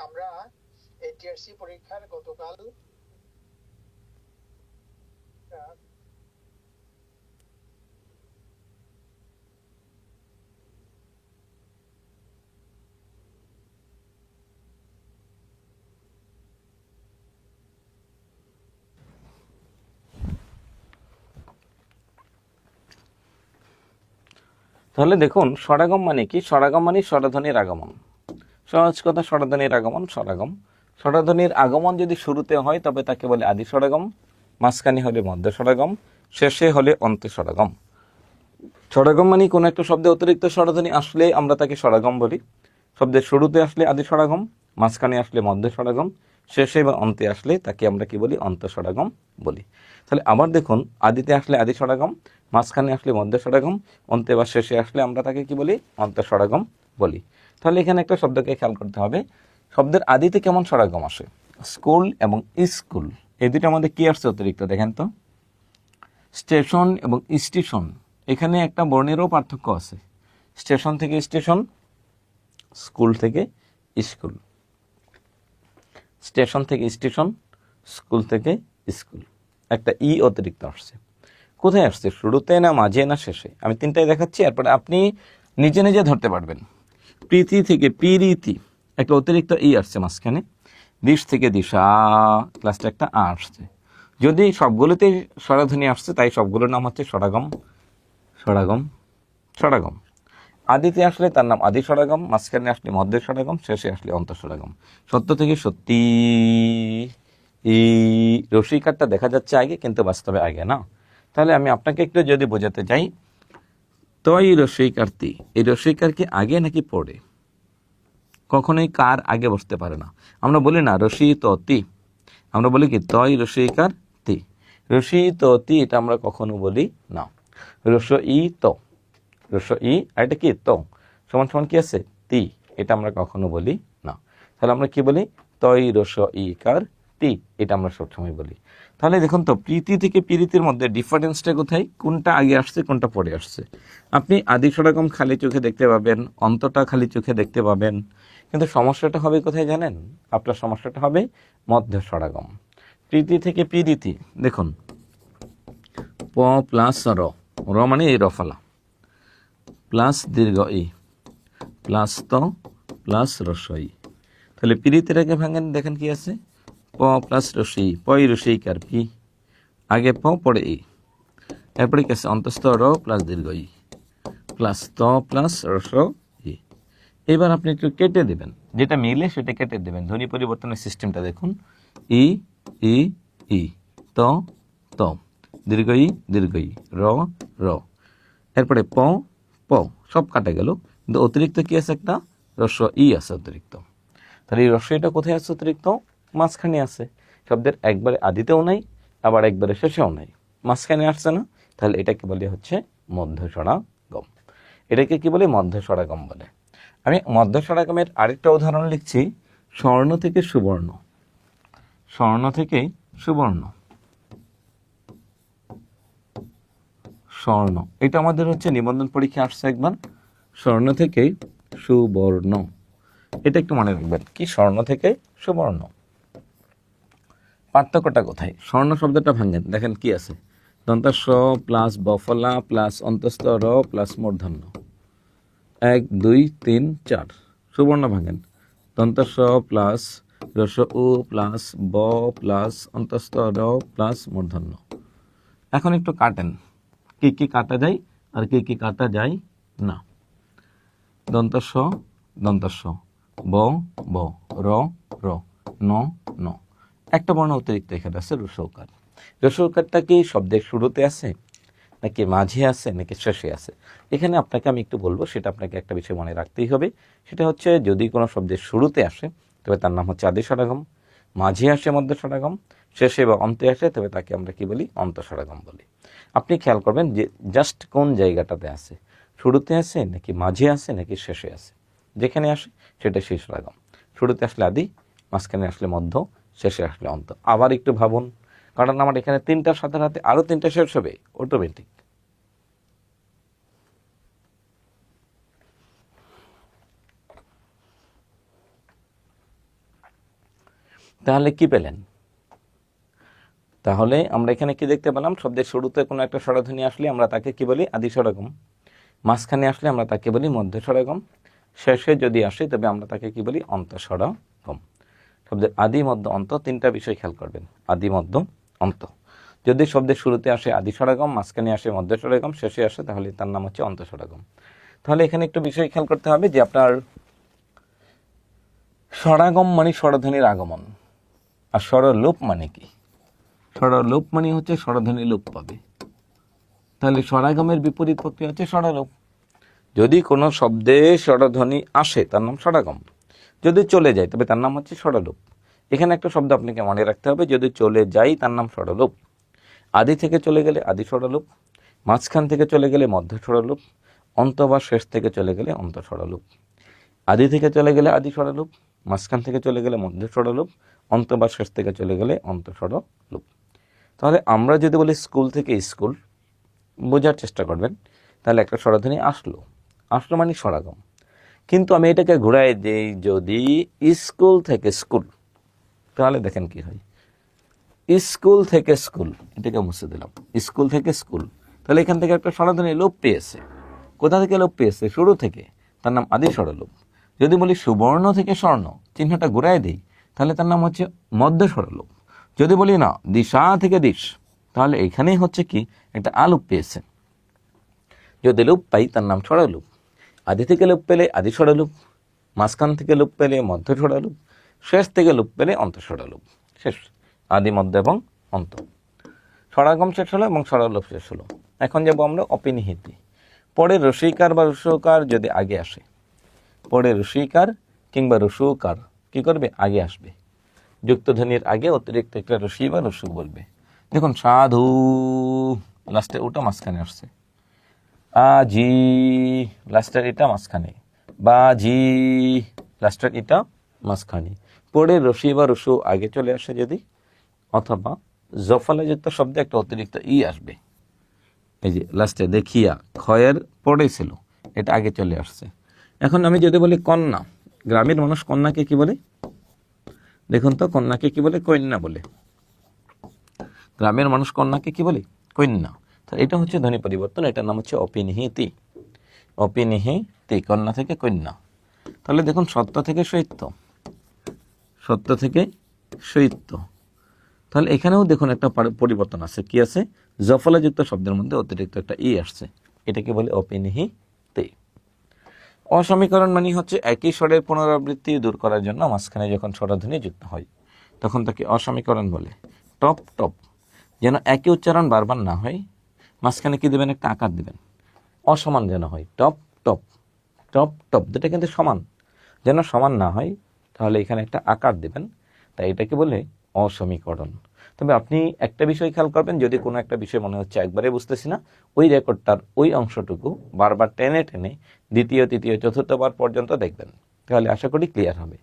আমরা এই টিআরসি পরীক্ষার গতকাল তাহলে দেখুন স্বরাগম মানে কি? স্বরাগম মানে স্বরধ্বনির আগমন। সহজ কথা, স্বরধ্বনির আগমন স্বরাগম। স্বরধ্বনির আগমন যদি শুরুতে হয় তবে তাকে বলে আদি স্বরাগম, মাঝখানে হলে মধ্য স্বরাগম, শেষে হলে অন্ত স্বরাগম। স্বরাগম মানে কোনো একটা শব্দে অতিরিক্ত স্বরধ্বনি আসলে আমরা তাকে স্বরাগম বলি। শব্দের শুরুতে আসলে আদি স্বরাগম, মাঝখানে আসলে মধ্য স্বরাগম, শেষে বা অন্তে আসলে তাকে আমরা কি বলি? অন্ত স্বরাগম বলি। তাহলে আবার দেখুন, আদিতে আসলে আদি স্বরাগম, মাঝখানে আসলে মধ্য স্বরাগম, অন্তে বা শেষে আসলে আমরা তাকে কি বলি? অন্ত স্বরাগম বলি। তাহলে এখানে একটা শব্দকে খেয়াল করতে হবে, শব্দের আদিতে কেমন স্বরাগম আসে। স্কুল এবং স্কুল এই দুটোর মধ্যে কি আসছে অতিরিক্ত দেখেন তো? স্টেশন এবং স্টেশন, এখানে একটা বর্ণেরও পার্থক্য আছে। স্টেশন থেকে স্টেশন, স্কুল থেকে স্কুল। স্টেশন থেকে স্টেশন, স্কুল থেকে স্কুল, একটা ই অতিরিক্ত আসছে। কোথায় আসছে? শুরুতে না মাঝে না শেষে? আমি তিনটাই দেখাচ্ছি, এরপরে আপনি নিজে নিজে ধরতে পারবেন। প্রীতি থেকে পিরিতি, একটা অতিরিক্ত ই আসছে মাঝখানে। দিশ থেকে দিশা, লাস্টে একটা আ আসছে। যদি সবগুলোতে স্বরধ্বনি আসছে তাই সবগুলোর নাম হচ্ছে স্বরাগম, স্বরাগম, স্বরাগম। আদিতে আসলে তার নাম আদি স্বরাগম, মাঝখানে আসলে মধ্য স্বরাগম, শেষে আসলে অন্ত স্বরাগম। সত্য থেকে সত্যি, এই রসিকারটা দেখা যাচ্ছে আগে কিন্তু বাস্তবে আগে না। তাহলে আমি আপনাকে একটু যদি বোঝাতে চাই, তই রসিকার্তি, এই রসিকার কি আগে নাকি পরে? কখনোই কার আগে বসতে পারে না। আমরা বলি না রসি ততি, আমরা বলি কি তই রসিকার তি। রসি ততি এটা আমরা কখনো বলি না। রস ই তো, রস ই আর এটা কি তো সমান সমান কি আছে? তি, এটা আমরা কখনো বলি না। তাহলে আমরা কি বলি? তই রস ই কার তি, এটা আমরা সবসময় বলি। তাহলে দেখুন তো, প্রীতি থেকে পিরিতির মধ্যে ডিফারেন্সটা কোথায়? কোনটা আগে আসছে, কোনটা পরে আসছে? আপনি আদি স্বরাগম খালি চোখে দেখতে পাবেন, অন্তটা খালি চোখে দেখতে পাবেন, কিন্তু সমস্যাটা হবে কোথায় জানেন? আপনার সমস্যাটা হবে মধ্য স্বরাগম। প্রীতি থেকে পিরিতি, দেখুন প প্লাস র, র মানে এই রফলা, প্লাস দীর্ঘ ই, প্লাস ত, প্লাস রসই। তাহলে পিরিতের আগে ভাঙেন, দেখেন কি আছে? প প্লাস রসই, পই রসই কার পি, আগে প পরে ই, এরপরে কি আছে? অন্তস্থ র প্লাস দীর্ঘ ই, প্লাস ত প্লাস রস ই। এবার আপনি একটু কেটে দেবেন, যেটা মিলে সেটা কেটে দেবেন। ধ্বনি পরিবর্তনের সিস্টেমটা দেখুন, ই ই ই, ত ত, দীর্ঘ ই দীর্ঘ ই, র র, এরপরে প প, সব কাটা গেল, কিন্তু অতিরিক্ত কি আছে? একটা রস্ব ই আছে অতিরিক্ত। তাহলে এই রস্বইটা কোথায় আছে অতিরিক্ত? মাঝখানে আছে। শব্দের একবারে আদিতেও নাই, আবার একবারে শেষেও নাই, মাঝখানে আসছে না। তাহলে এটাকে বলে হচ্ছে মধ্য স্বরাগম। এটাকে কি বলে? মধ্য স্বরাগম বলে। আমি মধ্য স্বরাগমের আরেকটা উদাহরণ লিখছি, স্বর্ণ থেকে সুবর্ণ। স্বর্ণ থেকে সুবর্ণ, স্বর্ণ, এটা আমাদের হচ্ছে নিবন্ধন পরীক্ষা আসছে একবার। স্বর্ণ থেকে সুবর্ণ, এটা একটু মনে রাখবেন, কি স্বর্ণ থেকে সুবর্ণ। পার্থক্যটা কোথায়? স্বর্ণ শব্দটা ভাঙেন, দেখেন কি আছে? দন্তা স প্লাস বফলা প্লাস অন্তস্থ র প্লাস মূর্ধন্য, 1 2 3 4। সুবর্ণ ভাঙেন, দন্তা স প্লাস রস উ প্লাস ব প্লাস অন্তস্থ র প্লাস মূর্ধন্য। এখন একটু কাটেন, কি কি কাটা যায় আর কি কি কাটা যায় না। দন্তস্ব দন্তস্ব, ব ব, র র, ন ন। একটা বর্ণ অতিরিক্ত এখানে আছে, রসৌকার। রসৌকারটা কি শব্দের শুরুতে আছে নাকি মাঝে আছে নাকি শেষে আছে? এখানে আপনাকে আমি একটু বলবো, সেটা আপনাকে একটা বিষয় মনে রাখতেই হবে। সেটা হচ্ছে, যদি কোনো শব্দের শুরুতে আসে তবে তার নাম হচ্ছে আদি স্বরাগম, মাঝে আসে মধ্য স্বরাগম, শেষে বা অন্তে আসে তবে তাকে আমরা কি বলি? অন্ত স্বরাগম বলি। আপনি খেয়াল করবেন যে জাস্ট কোন জায়গাটাতে আছে, শুরুতে আছে নাকি মাঝে আছে নাকি শেষে আছে। যেখানে আসে সেটা সেই স্বরাগম। শুরুতে আসলে আদি, মাঝখানে আসলে মধ্য, শেষে আসলে অন্ত। আবার একটু ভাবুন, কারণ আমার এখানে তিনটার সাথে সাথে আরো তিনটা শেষ হবে অটোমেটিক। তাহলে কি পেলেন? তাহলে আমরা এখানে কি দেখতে পেলাম? শব্দের শুরুতে কোনো একটা স্বরধ্বনি আসলে আমরা তাকে কি বলি? আদি স্বরগম। মাঝখানে আসলে আমরা তাকে বলি মধ্য স্বরগম। শেষে যদি আসে তবে আমরা তাকে কি বলি? অন্ত স্বরগম। শব্দের আদি মধ্য অন্ত তিনটা বিষয় খেয়াল করবেন, আদি মধ্য অন্ত। যদি শব্দের শুরুতে আসে আদি স্বরগম, মাঝখানে আসে মধ্য স্বরগম, শেষে আসে, তাহলে তার নাম হচ্ছে অন্ত স্বরগম। তাহলে এখানে একটু বিষয় খেয়াল করতে হবে যে আপনার স্বরাগম মানে স্বরধ্বনির আগমন, আর স্বরলোপ মানে কি? স্বরলোপ মানে হচ্ছে স্বরধ্বনি লোপ পাবে। তাহলে স্বরাগমের বিপরীত প্রক্রিয়া হচ্ছে স্বরলোপ। যদি কোনো শব্দে স্বরধ্বনি আসে তার নাম স্বরাগম, যদি চলে যায় তবে তার নাম হচ্ছে স্বরলোপ। এখানে একটা শব্দ আপনাকে মনে রাখতে হবে, যদি চলে যায় তার নাম স্বরলোপ। আদি থেকে চলে গেলে আদি স্বরলোপ, মাঝখান থেকে চলে গেলে মধ্য স্বরলোপ, অন্ত বা শেষ থেকে চলে গেলে অন্ত স্বরলোপ। আদি থেকে চলে গেলে আদি স্বরলোপ, মাঝখান থেকে চলে গেলে মধ্য স্বরলোপ, অন্ত বা শেষ থেকে চলে গেলে অন্ত স্বরলোপ। তাহলে আমরা যদি বলি স্কুল থেকে স্কুল, বোঝার চেষ্টা করবেন, তাহলে একটা স্বরধ্বনি আসলো মানে স্বরাগম। কিন্তু আমি এটাকে ঘুরাই দিই, যদি স্কুল থেকে স্কুল, তাহলে দেখেন কি হয়। স্কুল থেকে স্কুল, এটাকে মুছে দিলাম, স্কুল থেকে স্কুল, তাহলে এখান থেকে একটা স্বরধ্বনি লোপ পেয়েছে। কোথা থেকে লোপ পেয়েছে? শুরু থেকে, তার নাম আদি স্বরলোপ। যদি বলি সুবর্ণ থেকে স্বর্ণ, চিহ্নটা ঘুরাই দিই, তাহলে তার নাম হচ্ছে মধ্য স্বরলোপ। যদি বলি না দিশা থেকে দিশ, তাহলে এখানেই হচ্ছে কি একটা আলোপ পেয়েছে। যদি লোপ পাই তার নাম স্বরলোপ। আদি থেকে লোপ পেলে আদি স্বরলোপ, মাঝখান থেকে লোপ পেলে মধ্য স্বরলোপ, শেষ থেকে লোপ পেলে অন্ত স্বরলোপ। শেষ, আদি মধ্য এবং অন্ত। স্বরাগম শেষ হলো এবং স্বরলোপ শেষ হলো। এখন যাবো আমরা অপিনিহিতে। পরে রসিকার বা রসুকার যদি আগে আসে, পরে রসিকার কিংবা রসুকার কি করবে? আগে আসবে। যুক্তধ্বনির আগে অতিরিক্ত একটা রসি বা রসু বলবে। দেখুন সাধু, লাস্টে ওটা মাঝখানে আসছে, আজি লাস্টের এটা মাঝখানে, বাজি লাস্টের এটা মাঝখানে। পরে রসি বা রসু আগে চলে আসে যদি, অথবা জফলাযুক্ত শব্দে একটা অতিরিক্ত ই আসবে। এই যে লাস্টে দেখিয়া, ক্ষয়ের পরে ছিল, এটা আগে চলে আসছে। এখন আমি যদি বলি কন্যা, গ্রামের মানুষ কন্যাকে কি বলে? দেখুন তো, কন্যাকে কি বলে? কন্যা বলে। গ্রামের মানুষ কন্যাকে কি বলে? কন্যা। তো এটা হচ্ছে ধ্বনি পরিবর্তন, এটার নাম হচ্ছে অপিনিহিতি। অপিনিহিতি, কন্যা থেকে কন্যা। তাহলে দেখুন সত্য থেকে সৈত্য, সত্য থেকে সৈত্য। তাহলে এখানেও দেখুন একটা পরিবর্তন আছে। কি আছে? জফলাযুক্ত শব্দের মধ্যে অতিরিক্ত একটা ই আসছে, এটাকে বলে অপিনিহিতি। অসমীকরণ মানে হচ্ছে একই স্বরের পুনরাবৃত্তি দূর করার জন্য মাঝখানে যখন স্বরধ্বনি যুক্ত হয় তখন তাকে অসমীকরণ বলে। টপ টপ, যেন একই উচ্চারণ বারবার না হয়, মাঝখানে কি দেবেন? একটা আকার দেবেন, অসমান যেন হয়। টপ টপ, টপ টপ, দুটা কিন্তু সমান, যেন সমান না হয়, তাহলে এখানে একটা আকার দেবেন। তাই এটাকে বলে অসমীকরণ। তবে আপনি একটা বিষয় খেয়াল করবেন, যদি কোনো একটা বিষয় মনে হচ্ছে একবারে বুঝতেছি না, ওই রেকর্ডটার ওই অংশটুকু বারবার টেনে টেনে দ্বিতীয় তৃতীয় চতুর্থবার পর্যন্ত দেখবেন, তাহলে আশা করি ক্লিয়ার হবে।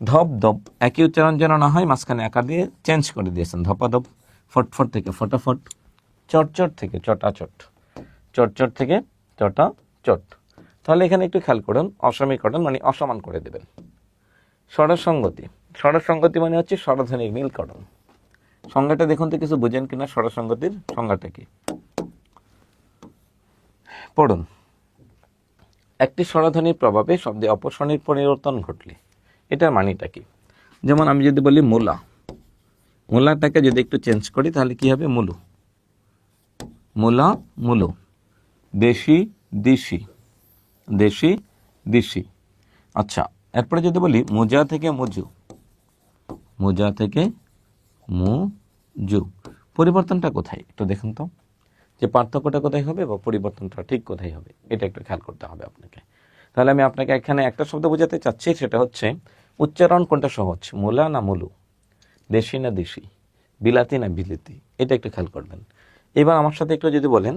ধপ ধপ, একই উচ্চারণ যেন না হয়, মাঝখানে আকার দিয়ে চেঞ্জ করে দিয়েছেন। ধপাধপ, ফটফট থেকে ফটাফট, চটচট থেকে চটাচট, চটচট থেকে চটাচট। তাহলে এখানে একটু খেয়াল করুন, অসমীকরণ মানে অসমান করে দেবেন। স্বরসঙ্গতি, স্বরসঙ্গতি মানে হচ্ছে স্বরধ্বনির মিলকরণ। সংজ্ঞাটা দেখুন তো কিছু বুঝেন কিনা, স্বরসঙ্গতির সংজ্ঞাটা কি পড়ুন। একটি স্বরধ্বনির প্রভাবে শব্দে অপস্বনের পরিবর্তন ঘটলে এটার মানেটা কি? যেমন আমি যদি বলি মূলা, মূলাটাকে যদি একটু চেঞ্জ করি তাহলে কি হবে? মুলু, মূলা মুলু। দেশি দিশি, দেশি দিশি। আচ্ছা, এরপরে যদি বলি মোজা থেকে মজু, মোজা থেকে মুজু, পরিবর্তনটা কোথায় একটু দেখুন তো, যে পার্থক্যটা কোথায় হবে বা পরিবর্তনটা ঠিক কোথায় হবে, এটা একটু খেয়াল করতে হবে আপনাকে। তাহলে আমি আপনাকে এখানে একটা শব্দ বোঝাতে চাচ্ছি, সেটা হচ্ছে উচ্চারণ কোনটা সহজ, মূলা না মুলু, দেশি না দেশি, বিলাতি না বিলিতি, এটা একটু খেয়াল করবেন। এবার আমার সাথে একটু যদি বলেন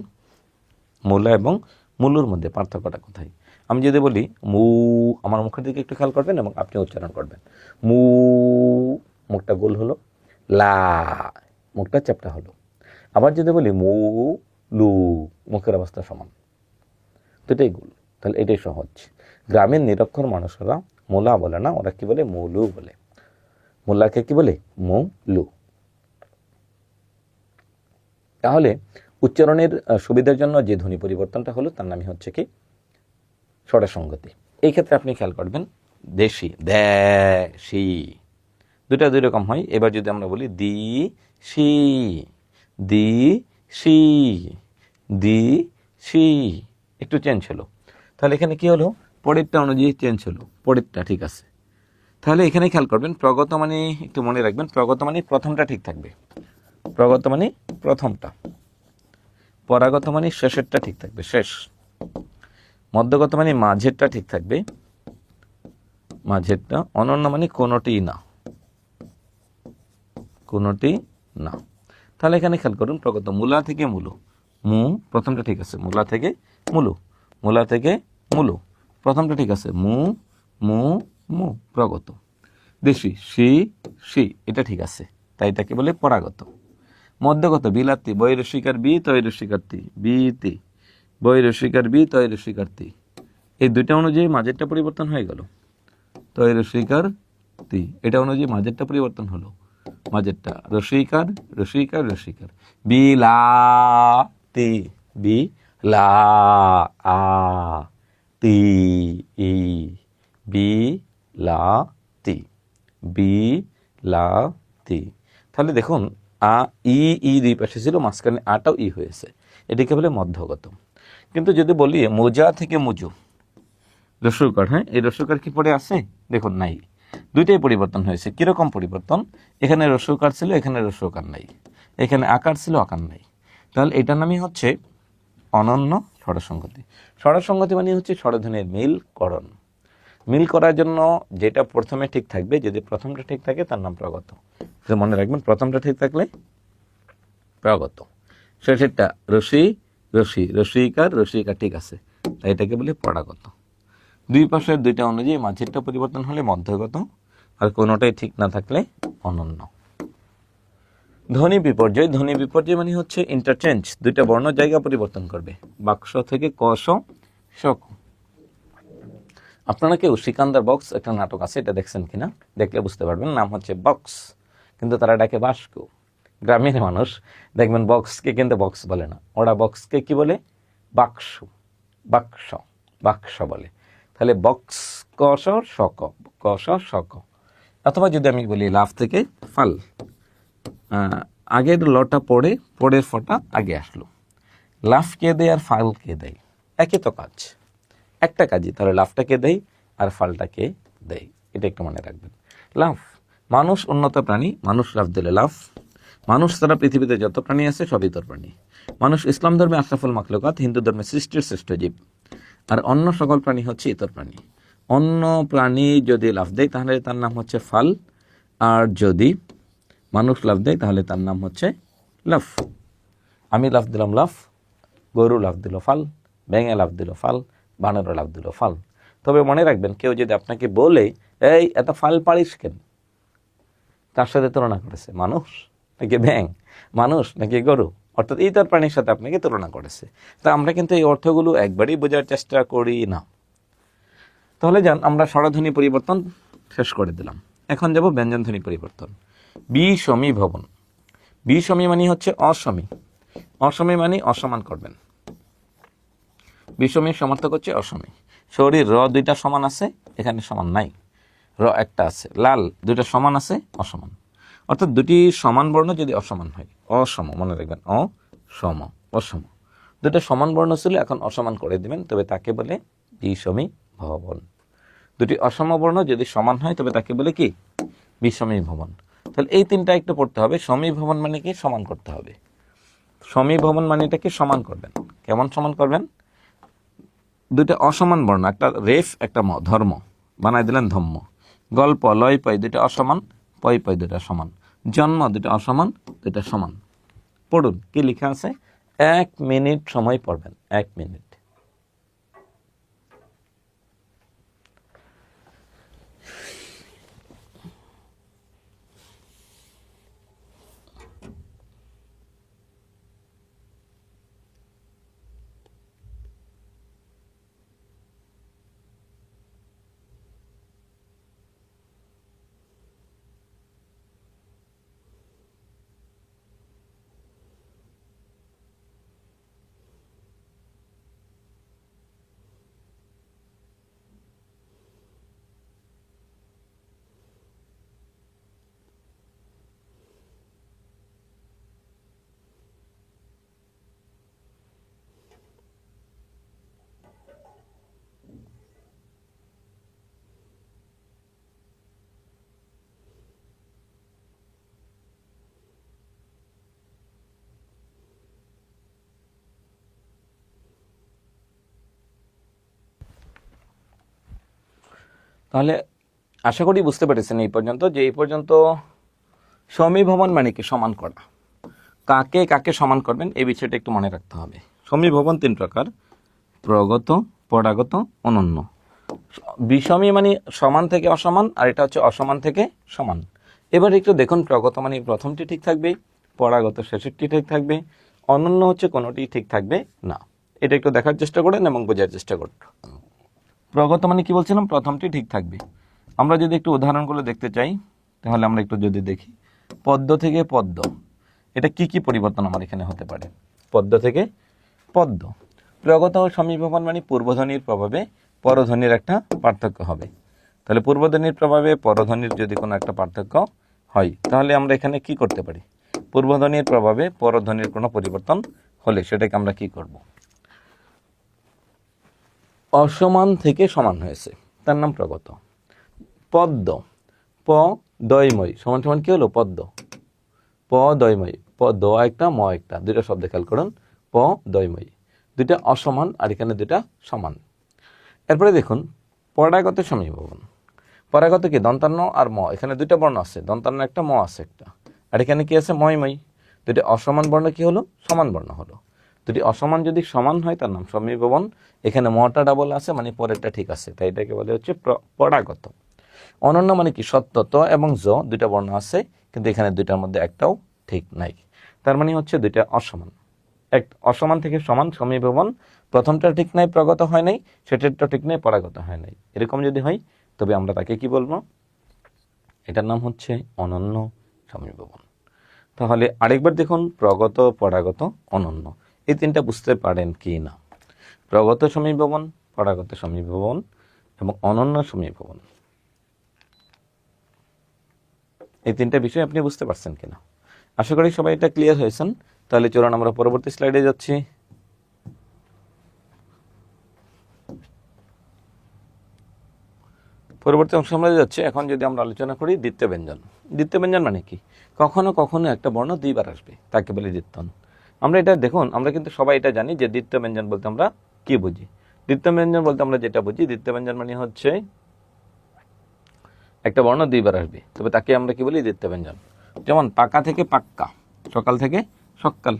মূলা এবং মুলুর মধ্যে পার্থক্যটা কোথায়। আমি যদি বলি মু, আমার মুখের দিকে একটু খেয়াল করবেন এবং আপনি উচ্চারণ করবেন। মু, মুখটা গোল হলো, লা, মুখটা চ্যাপ্টা হলো। আবার যদি বলি মু লু, মুখের অবস্থা সমান, দুটাই গোল। তাহলে এটাই সহজ। গ্রামের নিরক্ষর মানুষেরা মোলা বলে না, ওরা কি বলে? মুলু বলে। মূলাকে কি বলে? মুলু। তাহলে উচ্চারণের সুবিধার জন্য যে ধ্বনি পরিবর্তনটা হলো তার নামই হচ্ছে কি? স্বরসঙ্গতি। এই ক্ষেত্রে আপনি খেয়াল করবেন দেশি, দেশি, দুটা দুই রকম হয়। এবার যদি আমরা বলি দি শি, দি শি, দি শি, একটু চেঞ্জ হলো। তাহলে এখানে কি হলো? পরেরটা অনুযায়ী চেঞ্জ হলো, পরেরটা ঠিক আছে। তাহলে এখানে খেয়াল করবেন প্রগত মানে, একটু মনে রাখবেন প্রগত মানে প্রথমটা ঠিক থাকবে, প্রগত মানে প্রথমটা, পরাগত মানে শেষেরটা ঠিক থাকবে, শেষ, মধ্যগত মানে মাঝেরটা ঠিক থাকবে, মাঝেরটা, অনন্য মানে কোনোটি না, কোনোটি না। তাহলে এখানে খেয়াল করুন প্রগত, মূলা থেকে মূলো, মু প্রথমটা ঠিক আছে, মূলা থেকে মূলো, মূলা থেকে মূলো প্রথমটা ঠিক আছে, মু মু মু, প্রগত। দেশি, সি সি, এটা ঠিক আছে, তাই এটাকে বলে পরাগত। মধ্যগত, বিলাতি, বৈরসিকার বি তৈরসিকার্তি, বিতি, বৈরসিকার বি তৈরসিকার্তি, এই দুইটা অনুযায়ী মাঝেরটা পরিবর্তন হয়ে গেল, তৈরসিকার তি, এটা অনুযায়ী মাঝেরটা পরিবর্তন হলো, মাঝেরটা রসিকার রসিকার রসিকার, বিলাতি, বি লা আ তি ই, বি লা তি, বি লা তি। তাহলে দেখুন আ ই ই দুই পাশে ছিল, মাঝখানে আটাও ই হয়েছে, এটিকে বলে মধ্যগত। কিন্তু যদি বলি মোজা থেকে মুজু, রস্যকার, হ্যাঁ এই রস্যকার কি পড়ে আছে? দেখুন নাই, দুইটাই পরিবর্তন হয়েছে। কিরকম পরিবর্তন? এখানে রস্যকার ছিল, এখানে রস্যকার নাই, এখানে আকার ছিল, আকার নাই। তাহলে এটার নামই হচ্ছে অনন্য স্বরসঙ্গতি। স্বরসঙ্গতি মানে হচ্ছে স্বরধ্বনির মিলকরণ। মিল করার জন্য যেটা প্রথমে ঠিক থাকবে, যদি প্রথমটা ঠিক থাকে তার নাম প্রগত। তো মনে রাখবেন প্রথমটা ঠিক থাকলে প্রগত, শেষেরটা রসি রসি, রসিকার রসিকার ঠিক আছে, তাই এটাকে বলে পরাগত। দুই পাশের দুইটা অনুযায়ী মাঝেরটা পরিবর্তন হলে মধ্যগত, আর কোনোটাই ঠিক না থাকলে অনন্য। ধ্বনি বিপর্যয়, ধ্বনি বিপর্যয় মানে হচ্ছে ইন্টারচেঞ্জ, দুইটা বর্ণ জায়গা পরিবর্তন করবে, বাক্স থেকে কস শক। আপনারা কেউ সিকান্দার বক্স একটা নাটক আছে, এটা দেখছেন কিনা? দেখলে বুঝতে পারবেন, নাম হচ্ছে বক্স, কিন্তু তারা ডাকে বাস্ক। গ্রামের মানুষ দেখবেন বক্সকে কিন্তু বক্স বলে না, ওরা বক্সকে কি বলে? বাক্স, বাক্স, বাক্স বলে। তাহলে বক্স কস শক, কস শক। অথবা যদি আমি বলি লাফ থেকে ফাল, আগের লটা পড়ে, পরের ফটা আগে আসলো, লাফ কে দেয় আর ফাল কে দেয়? একই তো কাজ, একটা কাজই, তাহলে লাফটা কে দেয় আর ফালটা কে দেয়, এটা একটু মনে রাখবেন। লাফ, মানুষ উন্নত প্রাণী, মানুষ লাফ দিলে লাফ। মানুষ ছাড়া পৃথিবীতে যত প্রাণী আছে সবই তোর প্রাণী। মানুষ ইসলাম ধর্মে আশরাফুল মাখলুকাত, হিন্দু ধর্মে সৃষ্টির শ্রেষ্ঠ জীব, আর অন্য সকল প্রাণী হচ্ছে ইতর প্রাণী। অন্য প্রাণী যদি লাফ দেয় তাহলে তার নাম হচ্ছে ফাল, আর যদি মানুষ লাফ দেয় তাহলে তার নাম হচ্ছে লাফ। আমি লাফ দিলাম লাফ, গরু লাফ দিল ফাল, ব্যাঙে লাফ দিল ফাল, বানরও লাফ দিল ফাল। তবে মনে রাখবেন কেউ যদি আপনাকে বলে এই এত ফাল পারিস কেন, তার সাথে তুলনা করেছে মানুষ নাকি ব্যাঙ, মানুষ নাকি গরু, অর্থাৎ ইতর প্রাণীর সাথে আপনাকে তুলনা করেছে। তা আমরা কিন্তু এই অর্থগুলো একবারই বোঝার চেষ্টা করি না। তাহলে যান আমরা স্বরধ্বনি পরিবর্তন শেষ করে দিলাম, এখন যাব ব্যঞ্জনধ্বনি পরিবর্তন। বিষমী ভবন, বিষমী মানে হচ্ছে অসমী, অসমী মানে অসমান করবেন, বিষমী সমার্থক হচ্ছে অসমী। শরীর র দুইটা সমান আছে, এখানে সমান নাই, র একটা আছে। লাল দুইটা সমান আছে, অসমান, অর্থাৎ দুটি সমান বর্ণ যদি অসমান হয়, অসম, মনে রাখবেন অসম, অসম। দুটো সমান বর্ণ ছিল, এখন অসমান করে দিবেন, তবে তাকে বলে বিষমী ভবন। দুটি অসম বর্ণ যদি সমান হয় তবে তাকে বলে কি? বিষমী ভবন। তাহলে এই তিনটা একটু পড়তে হবে। সমীভবন মানে কি? সমান করতে হবে। সমীভবন মানে এটাকে সমান করবেন। কেমন সমান করবেন? দুইটা অসমান বর্ণ, একটা রেফ একটা ধর্ম, বানাই দিলেন ধম্ম। গল্প লয় পয় দুইটা অসমান, পয় পয় দুইটা সমান। জন্ম দুইটা অসমান, দুইটা সমান। পড়ুন কি লেখা আছে, 1 মিনিট সময় পড়বেন, 1 মিনিট। তাহলে আশা করি বুঝতে পেরেছেন এই পর্যন্ত, যে এই পর্যন্ত সমীভবন মানে কি সমান করা, কাকে কাকে সমান করবেন এই বিষয়টা একটু মনে রাখতে হবে। সমীভবন 3 প্রকার: প্রগত, পরাগত, অনন্য। বিষমী মানে সমান থেকে অসমান, আর এটা হচ্ছে অসমান থেকে সমান। এবার একটু দেখুন, প্রগত মানে প্রথমটি ঠিক থাকবে, পরাগত শেষেরটি ঠিক থাকবে, অনন্য হচ্ছে কোনোটি ঠিক থাকবে না। এটা একটু দেখার চেষ্টা করেন এবং বোঝার চেষ্টা করুন। প্রগত মানে কি বলছিলাম, প্রথমটি ঠিক থাকবে। আমরা যদি একটু উদাহরণগুলো দেখতে চাই তাহলে আমরা একটু যদি দেখি, পদ্ম থেকে পদ্ম, এটা কি কি পরিবর্তন আমার এখানে হতে পারে? পদ্ম থেকে পদ্ম। প্রগত ও সমীভবন মানে পূর্বধ্বনির প্রভাবে পরধ্বনির একটা পার্থক্য হবে। তাহলে পূর্বধ্বনির প্রভাবে পরধ্বনির যদি কোনো একটা পার্থক্য হয়, তাহলে আমরা এখানে কি করতে পারি? পূর্বধ্বনির প্রভাবে পরধ্বনির কোনো পরিবর্তন হলে সেটাকে আমরা কি করব? অসমান থেকে সমান হয়েছে, তার নাম প্রগত। পদ্ম, প দয়ময় সমান সমান কি হলো? পদ্ম। প দয়ময়, প দ একটা ম একটা, দুইটা শব্দ খেয়াল করুন, প দয়ময়, দুইটা অসমান আর এখানে দুইটা সমান। এরপরে দেখুন পরাগত সমীভবন। পরাগত কি? দন্তান্ন আর ম, এখানে দুইটা বর্ণ আছে, দন্তান্ন একটা, ম আছে একটা, আর এখানে কি আছে? ময়ময়। দুটি অসমান বর্ণ কি হলো? সমান বর্ণ হলো। দুটি অসমান যদি সমান হয় তার নাম সমীভবন। এখানে মটা ডাবল আছে মানে পরেরটা ঠিক আছে, তাই এটাকে বলে হচ্ছে পরাগত। অনন্য মানে কি? সত্য, ত এবং জ দুইটা বর্ণ আছে, কিন্তু এখানে দুইটার মধ্যে একটাও ঠিক নাই, তার মানে হচ্ছে দুইটা অসমান। এক অসমান থেকে সমান সমীভবন, প্রথমটা ঠিক নাই, প্রগত হয় নাই, সেটারটা ঠিক নাই, পরাগত হয় নাই। এরকম যদি হয় তবে আমরা তাকে কি বলবো? এটার নাম হচ্ছে অনন্য সমীভবন। তাহলে আরেকবার দেখুন, প্রগত, পরাগত, অনন্য, এই তিনটা বুঝতে পারেন কি না? প্রগত সমীভবন, পরাগত সমীভবন এবং অনন্য সমীভবন, এই তিনটা বিষয় আপনি বুঝতে পারছেন কিনা? আশা করি সবাই এটা ক্লিয়ার হয়েছেন। তাহলে চলুন আমরা পরবর্তী স্লাইডে যাচ্ছি। পরবর্তী অংশ আমরা যাচ্ছি। এখন যদি আমরা আলোচনা করি দ্বিতীয় ব্যঞ্জন। দ্বিতীয় ব্যঞ্জন মানে কি? কখনো কখনো একটা বর্ণ দুইবার আসবে, তাকে বলে দ্বিত্বন। আমরা এটা দেখুন, আমরা কিন্তু সবাই এটা জানি যে দ্বিতীয় ব্যঞ্জন বলতে আমরা কি বুঝি। দ্বিতীয় ব্যঞ্জন বলতে আমরা যেটা বুঝি, দ্বিতীয় ব্যঞ্জন মানে হচ্ছে একটা বর্ণ দুইবার আসবে, তবে তাকে আমরা কি বলি? দ্বিতীয় ব্যঞ্জন। যেমন পাকা থেকে পাক্কা, সকাল থেকে সকাল।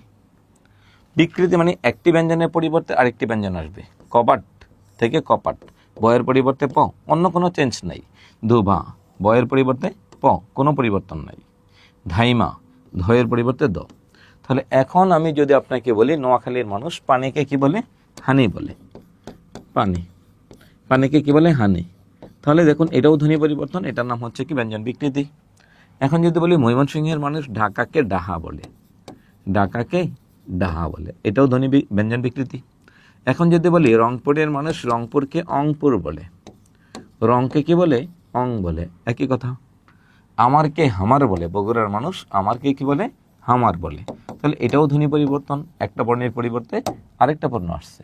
বিকৃতি মানে একটি ব্যঞ্জনের পরিবর্তে আরেকটি ব্যঞ্জন আসবে। কবাট থেকে কপাট, বয়ের পরিবর্তে প, অন্য কোনো চেঞ্জ নাই। ধুভা, বয়ের পরিবর্তে প, কোনো পরিবর্তন নাই। ধাইমা, ধয়ের পরিবর্তে দ। তাহলে এখন আমি যদি আপনাকে বলি, নোয়াখালীর মানুষ পানিকে কি বলে? হানি বলে। পানি, পানিকে কি বলে? হানি। তাহলে দেখুন এটাও ধ্বনি পরিবর্তন, এটার নাম হচ্ছে কি? ব্যঞ্জন বিকৃতি। এখন যদি বলি ময়মনসিংহের মানুষ ঢাকাকে ডাহা বলে, ঢাকাকে ডাহা বলে, এটাও ধ্বনি ব্যঞ্জন বিকৃতি। এখন যদি বলি রংপুরের মানুষ রংপুরকে অংপুর বলে, রংকে কি বলে? অং বলে, একই কথা। আমারকে হামার বলে, বগুড়ার মানুষ আমারকে কি বলে? হামার বলে। তাহলে এটাও ধ্বনি পরিবর্তন, একটা বর্ণের পরিবর্তে আরেকটা বর্ণ আসছে।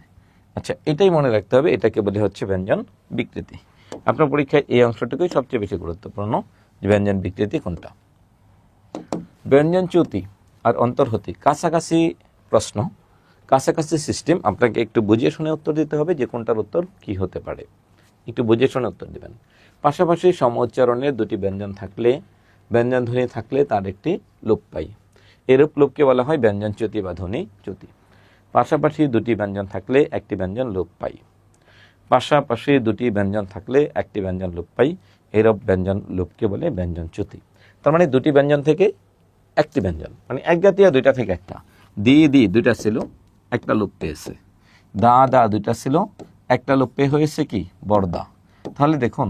আচ্ছা, এটাই মনে রাখতে হবে, এটাকে বলে হচ্ছে ব্যঞ্জন বিকৃতি। আপনার পরীক্ষায় এই অংশটুকুই সবচেয়ে বেশি গুরুত্বপূর্ণ, যে ব্যঞ্জন বিকৃতি কোনটা। ব্যঞ্জন চ্যুতি আর অন্তর্হতি কাছাকাছি প্রশ্ন, কাছাকাছি সিস্টেম। আপনাকে একটু বুঝিয়ে শুনে উত্তর দিতে হবে যে কোনটার উত্তর কি হতে পারে, একটু বুঝিয়ে শুনে উত্তর দিবেন। পাশাপাশি সম উচ্চারণের দুটি ব্যঞ্জন থাকলে, ব্যঞ্জন ধ্বনি থাকলে তার একটি লোপ পাই, এরূপ লোপকে বলা হয় ব্যঞ্জন চ্যুতি বা ধ্বনি চ্যুতি। পাশাপাশি দুটি ব্যঞ্জন থাকলে একটি ব্যঞ্জন লোপ পাই, পাশাপাশি দুটি ব্যঞ্জন থাকলে একটি ব্যঞ্জন লোপ পাই, এরূপ ব্যঞ্জন লোপকে বলে ব্যঞ্জন চ্যুতি। তার মানে দুটি ব্যঞ্জন থেকে একটি ব্যঞ্জন, মানে এক জাতীয় দুইটা থেকে একটা। দি দি দুইটা ছিল, একটা লোপ পেয়েছে। দা দা দুইটা ছিল, একটা লোপ পেয়ে হয়েছে কি? বর্দা। তাহলে দেখুন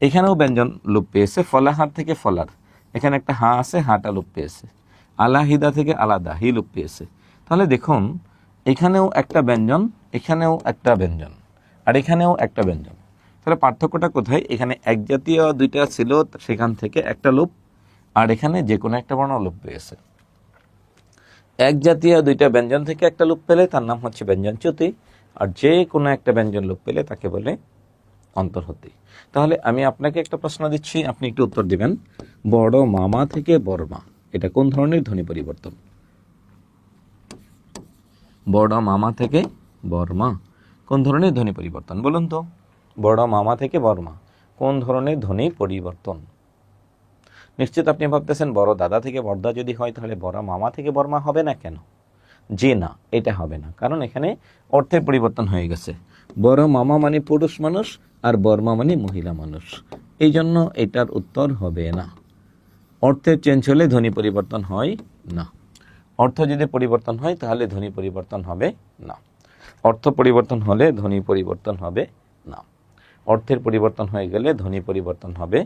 এখানেও ব্যঞ্জন লোপ পেয়েছে, ফলাহার থেকে ফলার, এখানে একটা হা আছে, হাটা লোপ পেয়েছে। আলাহিদা থেকে আলাদা, হি লোপ পেয়েছে। তাহলে দেখুন এখানেও একটা ব্যঞ্জন, এখানেও একটা ব্যঞ্জন, আর এখানেও একটা ব্যঞ্জন। তাহলে পার্থক্যটা কোথায়? এখানে এক জাতীয় দুইটা ছিল, সেখান থেকে একটা লোপ, আর এখানে যে কোনো একটা বর্ণ লোপ পেয়েছে। এক জাতীয় দুইটা ব্যঞ্জন থেকে একটা লোপ পেলে তার নাম হচ্ছে ব্যঞ্জন চ্যুতি, আর যে কোনো একটা ব্যঞ্জন লোপ পেলে তাকে বলে অন্তর্হতি। তাহলে আমি আপনাকে একটা প্রশ্ন দিচ্ছি, আপনি একটু উত্তর দিবেন। বড় মামা থেকে বর্মা, এটা কোন ধরনের ধ্বনি পরিবর্তন? বড় মামা থেকে বর্মা কোন ধরনের ধ্বনি পরিবর্তন বলুন তো? বড় মামা থেকে বর্মা, কোন ধরনের ধ্বনি পরিবর্তন? নিশ্চিত আপনি ভাবতেছেন বড় দাদা থেকে বড়দা যদি হয় তাহলে বড় মামা থেকে বড়মা হবে না কেন? জি না, এটা হবে না, কারণ এখানে অর্থের পরিবর্তন হয়ে গেছে। বড় মামা মানে পুরুষ মানুষ আর বড়মা মানে মহিলা মানুষ, এই জন্য এটার উত্তর হবে না। অর্থের চেঞ্জ হলে ধ্বনি পরিবর্তন হয় না। অর্থ যদি পরিবর্তন হয় তাহলে ধ্বনি পরিবর্তন হবে না। অর্থ পরিবর্তন হলে ধ্বনি পরিবর্তন হবে না। অর্থের পরিবর্তন হয়ে গেলে ধ্বনি পরিবর্তন হবে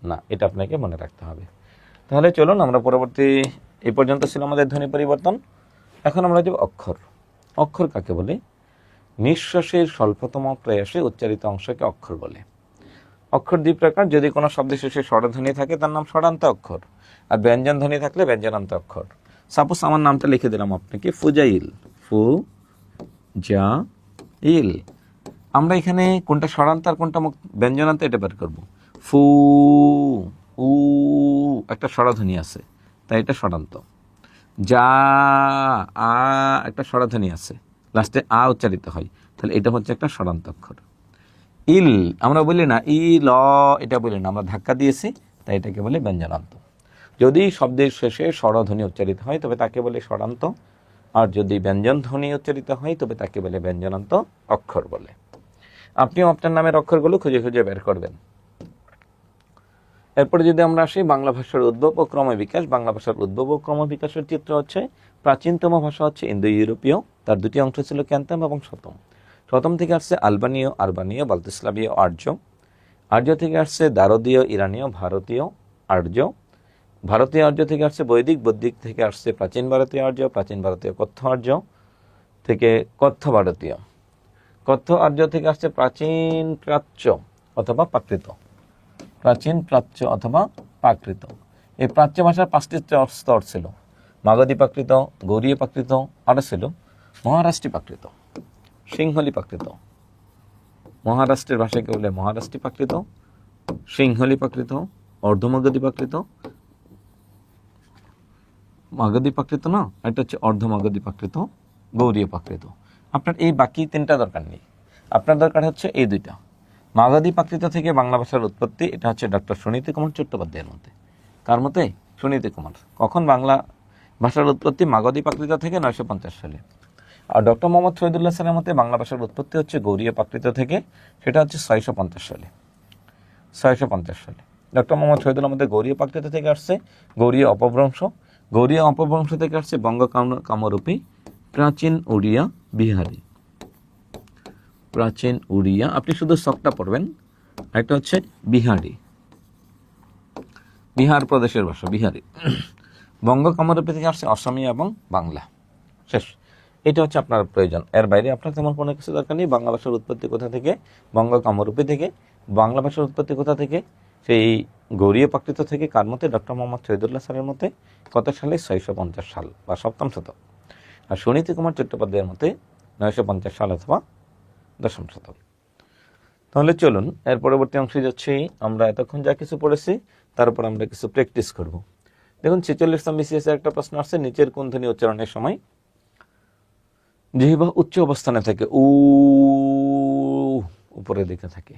না, এটা আপনাকে মনে রাখতে হবে। তাহলে চলুন আমরা পরবর্তী, এই পর্যন্ত ছিল আমাদের ধ্বনি পরিবর্তন। এখন আমরা যাব অক্ষর। অক্ষর কাকে বলে? নিঃশ্বাসের স্বল্পতম প্রয়াসে উচ্চারিত অংশকে অক্ষর বলে। অক্ষর দুই প্রকার, যদি কোনো শব্দের শেষে স্বরধ্বনি থাকে তার নাম স্বরান্ত অক্ষর, আর ব্যঞ্জন ধ্বনি থাকলে ব্যঞ্জনান্ত অক্ষর। সাপোজ আমার নামটা লিখে দিলাম আপনাকে ফুজাইল, ফু জা ইল। আমরা এখানে কোনটা স্বরান্ত আর কোনটা ব্যঞ্জনান্ত এটা বের করব। ফু উ একটা স্বরধ্বনি আছে, তাই এটা স্বরান্ত। যা আ একটা স্বরধ্বনি আছে, লাস্টে আ উচ্চারিত হয়, তাহলে এটা হচ্ছে একটা স্বরান্ত অক্ষর। ইল আমরা বলি না, ই ল এটা বলি না, আমরা ধাক্কা দিয়েছি, তাই এটাকে বলে ব্যঞ্জনান্ত। যদি শব্দের শেষে স্বরধ্বনি উচ্চারিত হয় তবে তাকে বলে স্বরান্ত, আর যদি ব্যঞ্জন ধ্বনি উচ্চারিত হয় তবে তাকে বলে ব্যঞ্জনান্ত অক্ষর বলে। আপনিও আপনার নামের অক্ষরগুলো খুঁজে খুঁজে বের করবেন। এরপরে যদি আমরা আসি বাংলা ভাষার উদ্ভব ও ক্রমবিকাশ। বাংলা ভাষার উদ্ভব ও ক্রমবিকাশের চিত্র হচ্ছে, প্রাচীনতম ভাষা হচ্ছে ইন্দো ইউরোপীয়, তার দুটি অংশ ছিল ক্যান্তাম এবং শতম। শতম থেকে আসছে আলবানীয়, আরবানীয়, বালতিস্লাভীয়, আর্য। আর্য থেকে আসছে দারদীয়, ইরানীয়, ভারতীয় আর্য। ভারতীয় আর্য থেকে আসছে বৈদিক, বৈদিক থেকে আসছে প্রাচীন ভারতীয় আর্য, প্রাচীন ভারতীয় কথ্য আর্য থেকে কথ্য ভারতীয়। কথ্য আর্য থেকে আসছে প্রাচীন প্রাচ্য অথবা প্রাকৃত। প্রাচীন প্রাচ্য অথবা প্রাকৃত। এই প্রাচ্য ভাষার 5টি স্তর ছিল: মাগধী প্রাকৃত, গৌড়ীয় প্রাকৃত, আরও ছিল মহারাষ্ট্রী প্রাকৃত, সিংহলী প্রাকৃত। মহারাষ্ট্রের ভাষাকে বলে মহারাষ্ট্রী প্রাকৃত, সিংহলী প্রাকৃত, অর্ধমাগধী প্রাকৃত, মাগধী প্রাকৃত না, এটা হচ্ছে অর্ধমাগধী প্রাকৃত, গৌড়ীয় প্রাকৃত। আপনার এই বাকি 3টা দরকার নেই, আপনার দরকার হচ্ছে এই 2টা। মাগধী প্রাকৃত থেকে বাংলা ভাষার উৎপত্তি, এটা হচ্ছে ডক্টর সুনীতি কুমার চট্টোপাধ্যায়ের মতে। কার মতে? সুনীতি কুমার। কখন বাংলা ভাষার উৎপত্তি? মাগধী প্রাকৃত থেকে 950 সালে। আর ডক্টর মোহাম্মদ শহীদুল্লাহ স্যারের মতে বাংলা ভাষার উৎপত্তি হচ্ছে গৌড়ীয় প্রাকৃত থেকে, সেটা হচ্ছে 650 সালে। 650 সালে ডক্টর মোহাম্মদ শহীদুল্লাহ মতে গৌড়ীয় প্রাকৃত থেকে আসছে গৌড়ীয় অপভ্রংশ। গৌড়ীয় অপভ্রংশ থেকে আসছে বঙ্গ কামরূপী, প্রাচীন উড়িয়া, বিহারি। প্রাচীন উড়িয়া, আপনি শুধু শখটা পড়বেন। একটা হচ্ছে বিহারি, বিহার প্রদেশের ভাষা বিহারি। বঙ্গ কামরূপী থেকে আসছে অসমীয়া এবং বাংলা। শেষ, এটা হচ্ছে আপনার প্রয়োজন। এর বাইরে আপনার তেমন কোনো কিছু দরকার নেই। বাংলা ভাষার উৎপত্তি কোথা থেকে? বঙ্গ কামরূপী থেকে। বাংলা ভাষার উৎপত্তি কোথা থেকে? সেই গৌড়ীয় প্রাকৃত থেকে। কার মতে? ডক্টর মোহাম্মদ শহীদুল্লাহ স্যারের মতে। কত সালে? 650 সাল বা 7ম শতক। আর সুনীতি কুমার চট্টোপাধ্যায়ের মতে 950 সাল অথবা 10ম শতক। তাহলে চলুন এর পরবর্তী অংশে যাচ্ছি। আমরা এতক্ষণ যা কিছু পড়েছি তার উপর আমরা কিছু প্র্যাকটিস করব। দেখুন 46তম বিসিএস একটা প্রশ্ন আসছে, নিচের কোন ধ্বনি উচ্চারণের সময় জিহ্বা উচ্চ অবস্থানে থাকে? উপরের দিকে থাকে।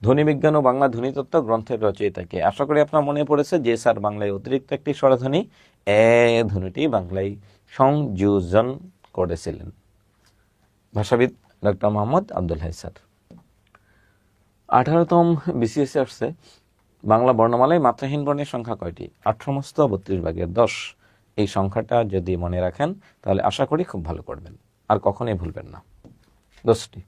ধ্বনি বিজ্ঞান ও বাংলা ধ্বনিতত্ত্ব গ্রন্থের রচয়িতাকে? আশা করি আপনার মনে পড়েছে যে স্যার বাংলায় অতিরিক্ত একটি স্বরধ্বনি ধ্বনিটি বাংলায় সংযোজন করেছিলেন, ভাষাবিদ ডক্টর মোহাম্মদ আব্দুল হাই স্যার। 18তম বিসিএসে আসছে, বাংলা বর্ণমালায় মাত্রাহীন বর্ণের সংখ্যা কয়টি? 8/32 এই সংখ্যাটা যদি মনে রাখেন তাহলে আশা করি খুব ভালো করবেন, আর কখনোই ভুলবেন না। 10টি।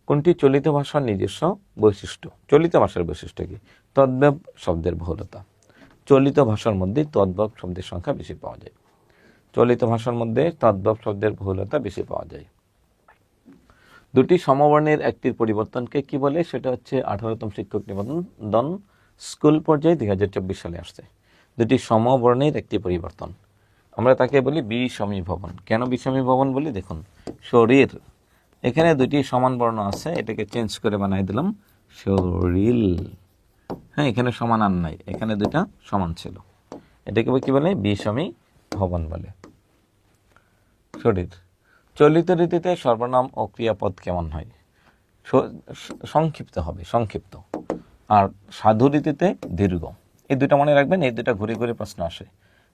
কোনটি চলিত ভাষার নিজস্ব বৈশিষ্ট্য? চলিত ভাষার বৈশিষ্ট্য কি? তদ্ভব শব্দের বহুলতা। চলিত ভাষার মধ্যে তদ্ভব শব্দের সংখ্যা বেশি পাওয়া যায়। চলিত ভাষার মধ্যে তদ্ভব শব্দের বহুলতা বেশি পাওয়া যায়। দুটি সমবর্ণের একটির পরিবর্তনকে কি বলে? সেটা হচ্ছে 18তম শিক্ষক নিবন্ধন স্কুল পর্যায়ে 2024 সালে আসছে। দুটি সমবর্ণের একটি পরিবর্তন, আমরা তাকে বলি বিষমীভবন। কেন বিষমীভবন বলি? দেখুন, শরীর, এখানে দুটি সমান বর্ণ আছে, এটাকে চেঞ্জ করে বানাই দিলাম শরীর। হ্যাঁ, এখানে সমান আর নাই, এখানে দুটা সমান ছিল, এটাকে কি বলে? বিষমীভবন বলে। শরীর। চলিত রীতিতে সর্বনাম ও ক্রিয়াপদ কেমন হয়? সংক্ষিপ্ত হবে, সংক্ষিপ্ত। আর সাধু রীতিতে দীর্ঘ। এই দুটা মনে রাখবেন, এই দুটা ঘুরে ঘুরে প্রশ্ন আসে।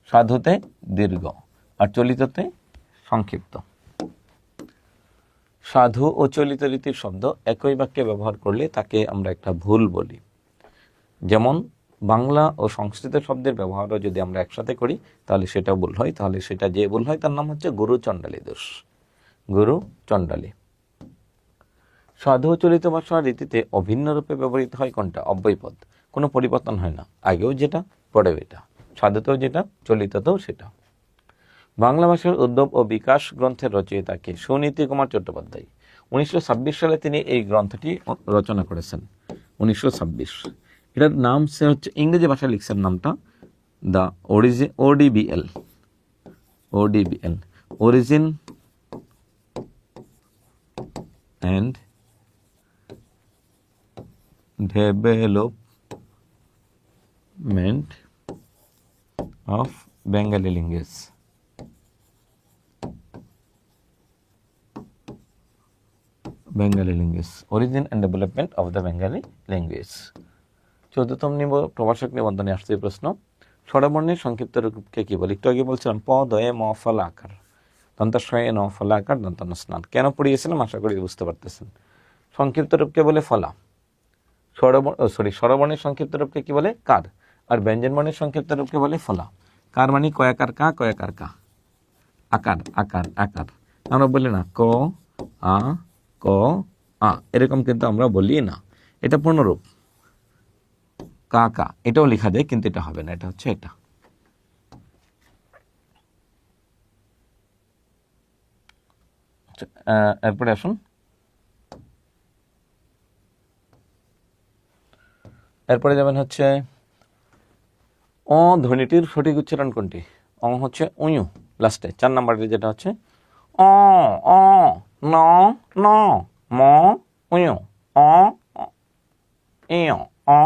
সাধুতে দীর্ঘ আর চলিততে সংক্ষিপ্ত। সাধু ও চলিত রীতির শব্দ একই বাক্যে ব্যবহার করলে তাকে আমরা একটা ভুল বলি। যেমন বাংলা ও সংস্কৃত শব্দের ব্যবহারও যদি আমরা একসাথে করি তাহলে সেটাও ভুল হয়। তাহলে সেটা যে ভুল হয় তার নাম হচ্ছে গুরু চণ্ডালী দোষ। গুরু চণ্ডালী। সাধু ও চলিত ভাষা রীতিতে অভিন্ন রূপে ব্যবহৃত হয় কোনটা? অব্যয়পদ। কোনো পরিবর্তন হয় না, আগেও যেটা পরেও এটা, সাধুতেও যেটা চলিততেও সেটা। বাংলা ভাষার উদ্ভব ও বিকাশ গ্রন্থের রচয়িতা কে? সুনীতি কুমার চট্টোপাধ্যায়। 1926 সালে তিনি এই গ্রন্থটি রচনা করেছেন। 1926। এটার নাম সে হচ্ছে, ইংরেজি ভাষায় লিখছেন নামটা the ODBL, origin and development of Bengali language. Origin and development of the Bengali language. 14তম প্রভাষক নিবন্ধনে আসছে এই প্রশ্ন। স্বরবর্ণের সংক্ষিপ্ত রূপকে কি বলে? একটু আগে বলছিলাম প দয়ে ম ফলা আকার, দন্তস্বয়ে ন ফলা আকার, দন্তন স্নান। কেন পড়িয়েছিলাম আশা করি বুঝতে পারতেছেন। সংক্ষিপ্ত রূপকে বলে ফলা। স্বরবর্ণের সংক্ষিপ্ত রূপকে কি বলে? কার। আর ব্যঞ্জনবর্ণের সংক্ষিপ্ত রূপকে বলে ফলা। কার মানে কয়াকার কা, কয়াকার কা। আকার, আকার, আকার। আমরা বলি না ক আ ক আ, এরকম কিন্তু আমরা বলি না। এটা পূর্ণরূপ। কা কা এটাও লেখা যায়, কিন্তু এটা হবে না, এটা হচ্ছে এটা। এরপরে আসুন, এরপরে যাবেন হচ্ছে অ ধ্বনিটির সঠিক উচ্চারণ কোনটি? অ হচ্ছে উয়ু লাস্টে, 4 নম্বরের যেটা হচ্ছে অ অ ন ন ম উয়ু অ ইয় অ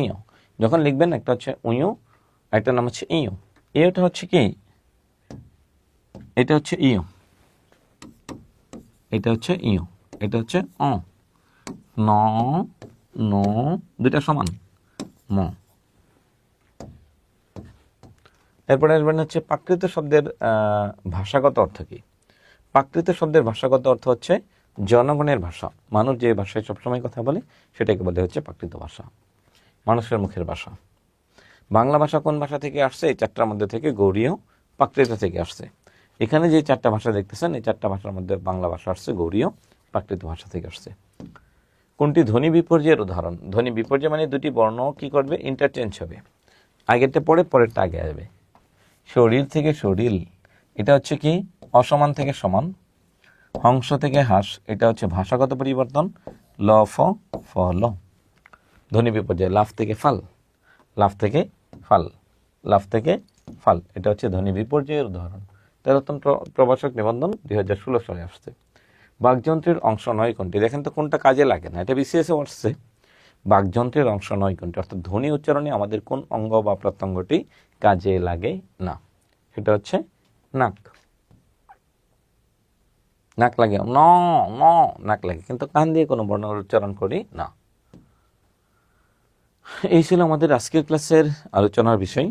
ইয়। যখন লিখবেন একটা হচ্ছে উয়ু, একটা নাম হচ্ছে ইয়ু। এটা হচ্ছে কি? এটা হচ্ছে ইয়ু, এটা হচ্ছে ইয়ু, এটা হচ্ছে অ। ন ন দুইটা সমান ম। এরপরে আসবেন হচ্ছে প্রাকৃত শব্দের ভাষাগত অর্থ কি? প্রাকৃত শব্দের ভাষাগত অর্থ হচ্ছে জনগণের ভাষা। মানুষ যে ভাষায় সবসময় কথা বলে সেটাকে বলে হচ্ছে প্রাকৃত ভাষা, মানুষের মুখের ভাষা। বাংলা ভাষা কোন ভাষা থেকে আসছে? এই 4টার মধ্যে থেকে গৌড়ীয় প্রাকৃত থেকে আসছে। এখানে যে 4টা ভাষা দেখতেছেন, এই 4টা ভাষার মধ্যে বাংলা ভাষা আসছে গৌড়ীয় প্রাকৃত ভাষা থেকে আসছে। কোনটি ধ্বনি বিপর্যয়ের উদাহরণ? ধ্বনি বিপর্যয় মানে দুটি বর্ণ কি করবে? ইন্টারচেঞ্জ হবে, আগেরটা পরে পরেরটা আগে আসবে। শরীর থেকে শরীর, এটা হচ্ছে কি? অসমান থেকে সমান। হংস থেকে হাস, এটা হচ্ছে ভাষাগত পরিবর্তন। ল ফ ফ ল। ধ্বনি বিপর্যয়, লাফ থেকে ফাল, লাফ থেকে ফাল, লাফ থেকে ফাল, এটা হচ্ছে ধ্বনি বিপর্যয়ের উদাহরণ। 13তম প্রভাষক নিবন্ধন 2016 সালে আসছে। বাকযন্ত্রের অংশ নয় কোনটি? দেখেন তো কোনটা কাজে লাগে না, এটা বিসিএস এ আসছে। বাকযন্ত্রের অংশ নয় কোনটি, অর্থাৎ ধ্বনি উচ্চারণে আমাদের কোন অঙ্গ বা প্রত্যঙ্গটি কাজে লাগে না? সেটা হচ্ছে নাক। নাক লাগে ন ন, নাক লাগে, কিন্তু কান দিয়ে কোনো বর্ণ উচ্চারণ করি না। এই ছিল আমাদের আজকের ক্লাসের আলোচনার বিষয়।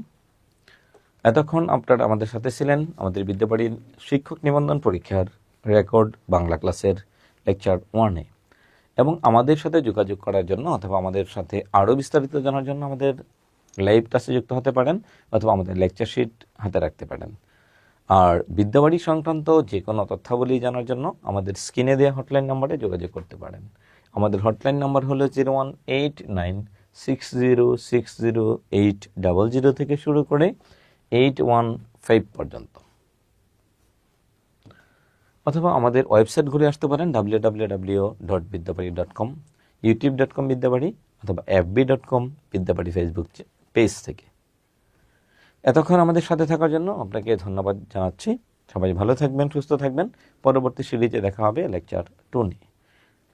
এতক্ষণ আপনারা আমাদের সাথে ছিলেন আমাদের বিদ্যাবাড়ির শিক্ষক নিবন্ধন পরীক্ষার রেকর্ড বাংলা ক্লাসের লেকচার 1-এ। এবং আমাদের সাথে যোগাযোগ করার জন্য অথবা আমাদের সাথে আরও বিস্তারিত জানার জন্য আমাদের লাইভ ক্লাসে যুক্ত হতে পারেন, অথবা আমাদের লেকচার শিট হাতে রাখতে পারেন। আর বিদ্যাবাড়ি সংক্রান্ত যে কোনো তথ্যাবলী জানার জন্য আমাদের স্ক্রিনে দেওয়া হটলাইন নম্বরে যোগাযোগ করতে পারেন। আমাদের হটলাইন নম্বর হলো 018960608000 থেকে শুরু করে 815 পর্যন্ত। অথবা আমাদের ওয়েবসাইট ঘুরে আসতে পারেন www.bidyabadi.com, youtube.com বিদ্যাবাড়ি, অথবা fb.com বিদ্যাবাড়ি ফেসবুক পেজ থেকে। এতক্ষণ আমাদের সাথে থাকার জন্য আপনাকে ধন্যবাদ জানাচ্ছি। সবাই ভালো থাকবেন, সুস্থ থাকবেন। পরবর্তী সিরিজে দেখা হবে লেকচার 2 নিয়ে।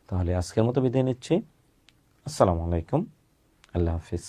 তাহলে আজকের মতো বিদায় নিচ্ছি। আসসালামু আলাইকুম, আল্লাহ হাফিজ।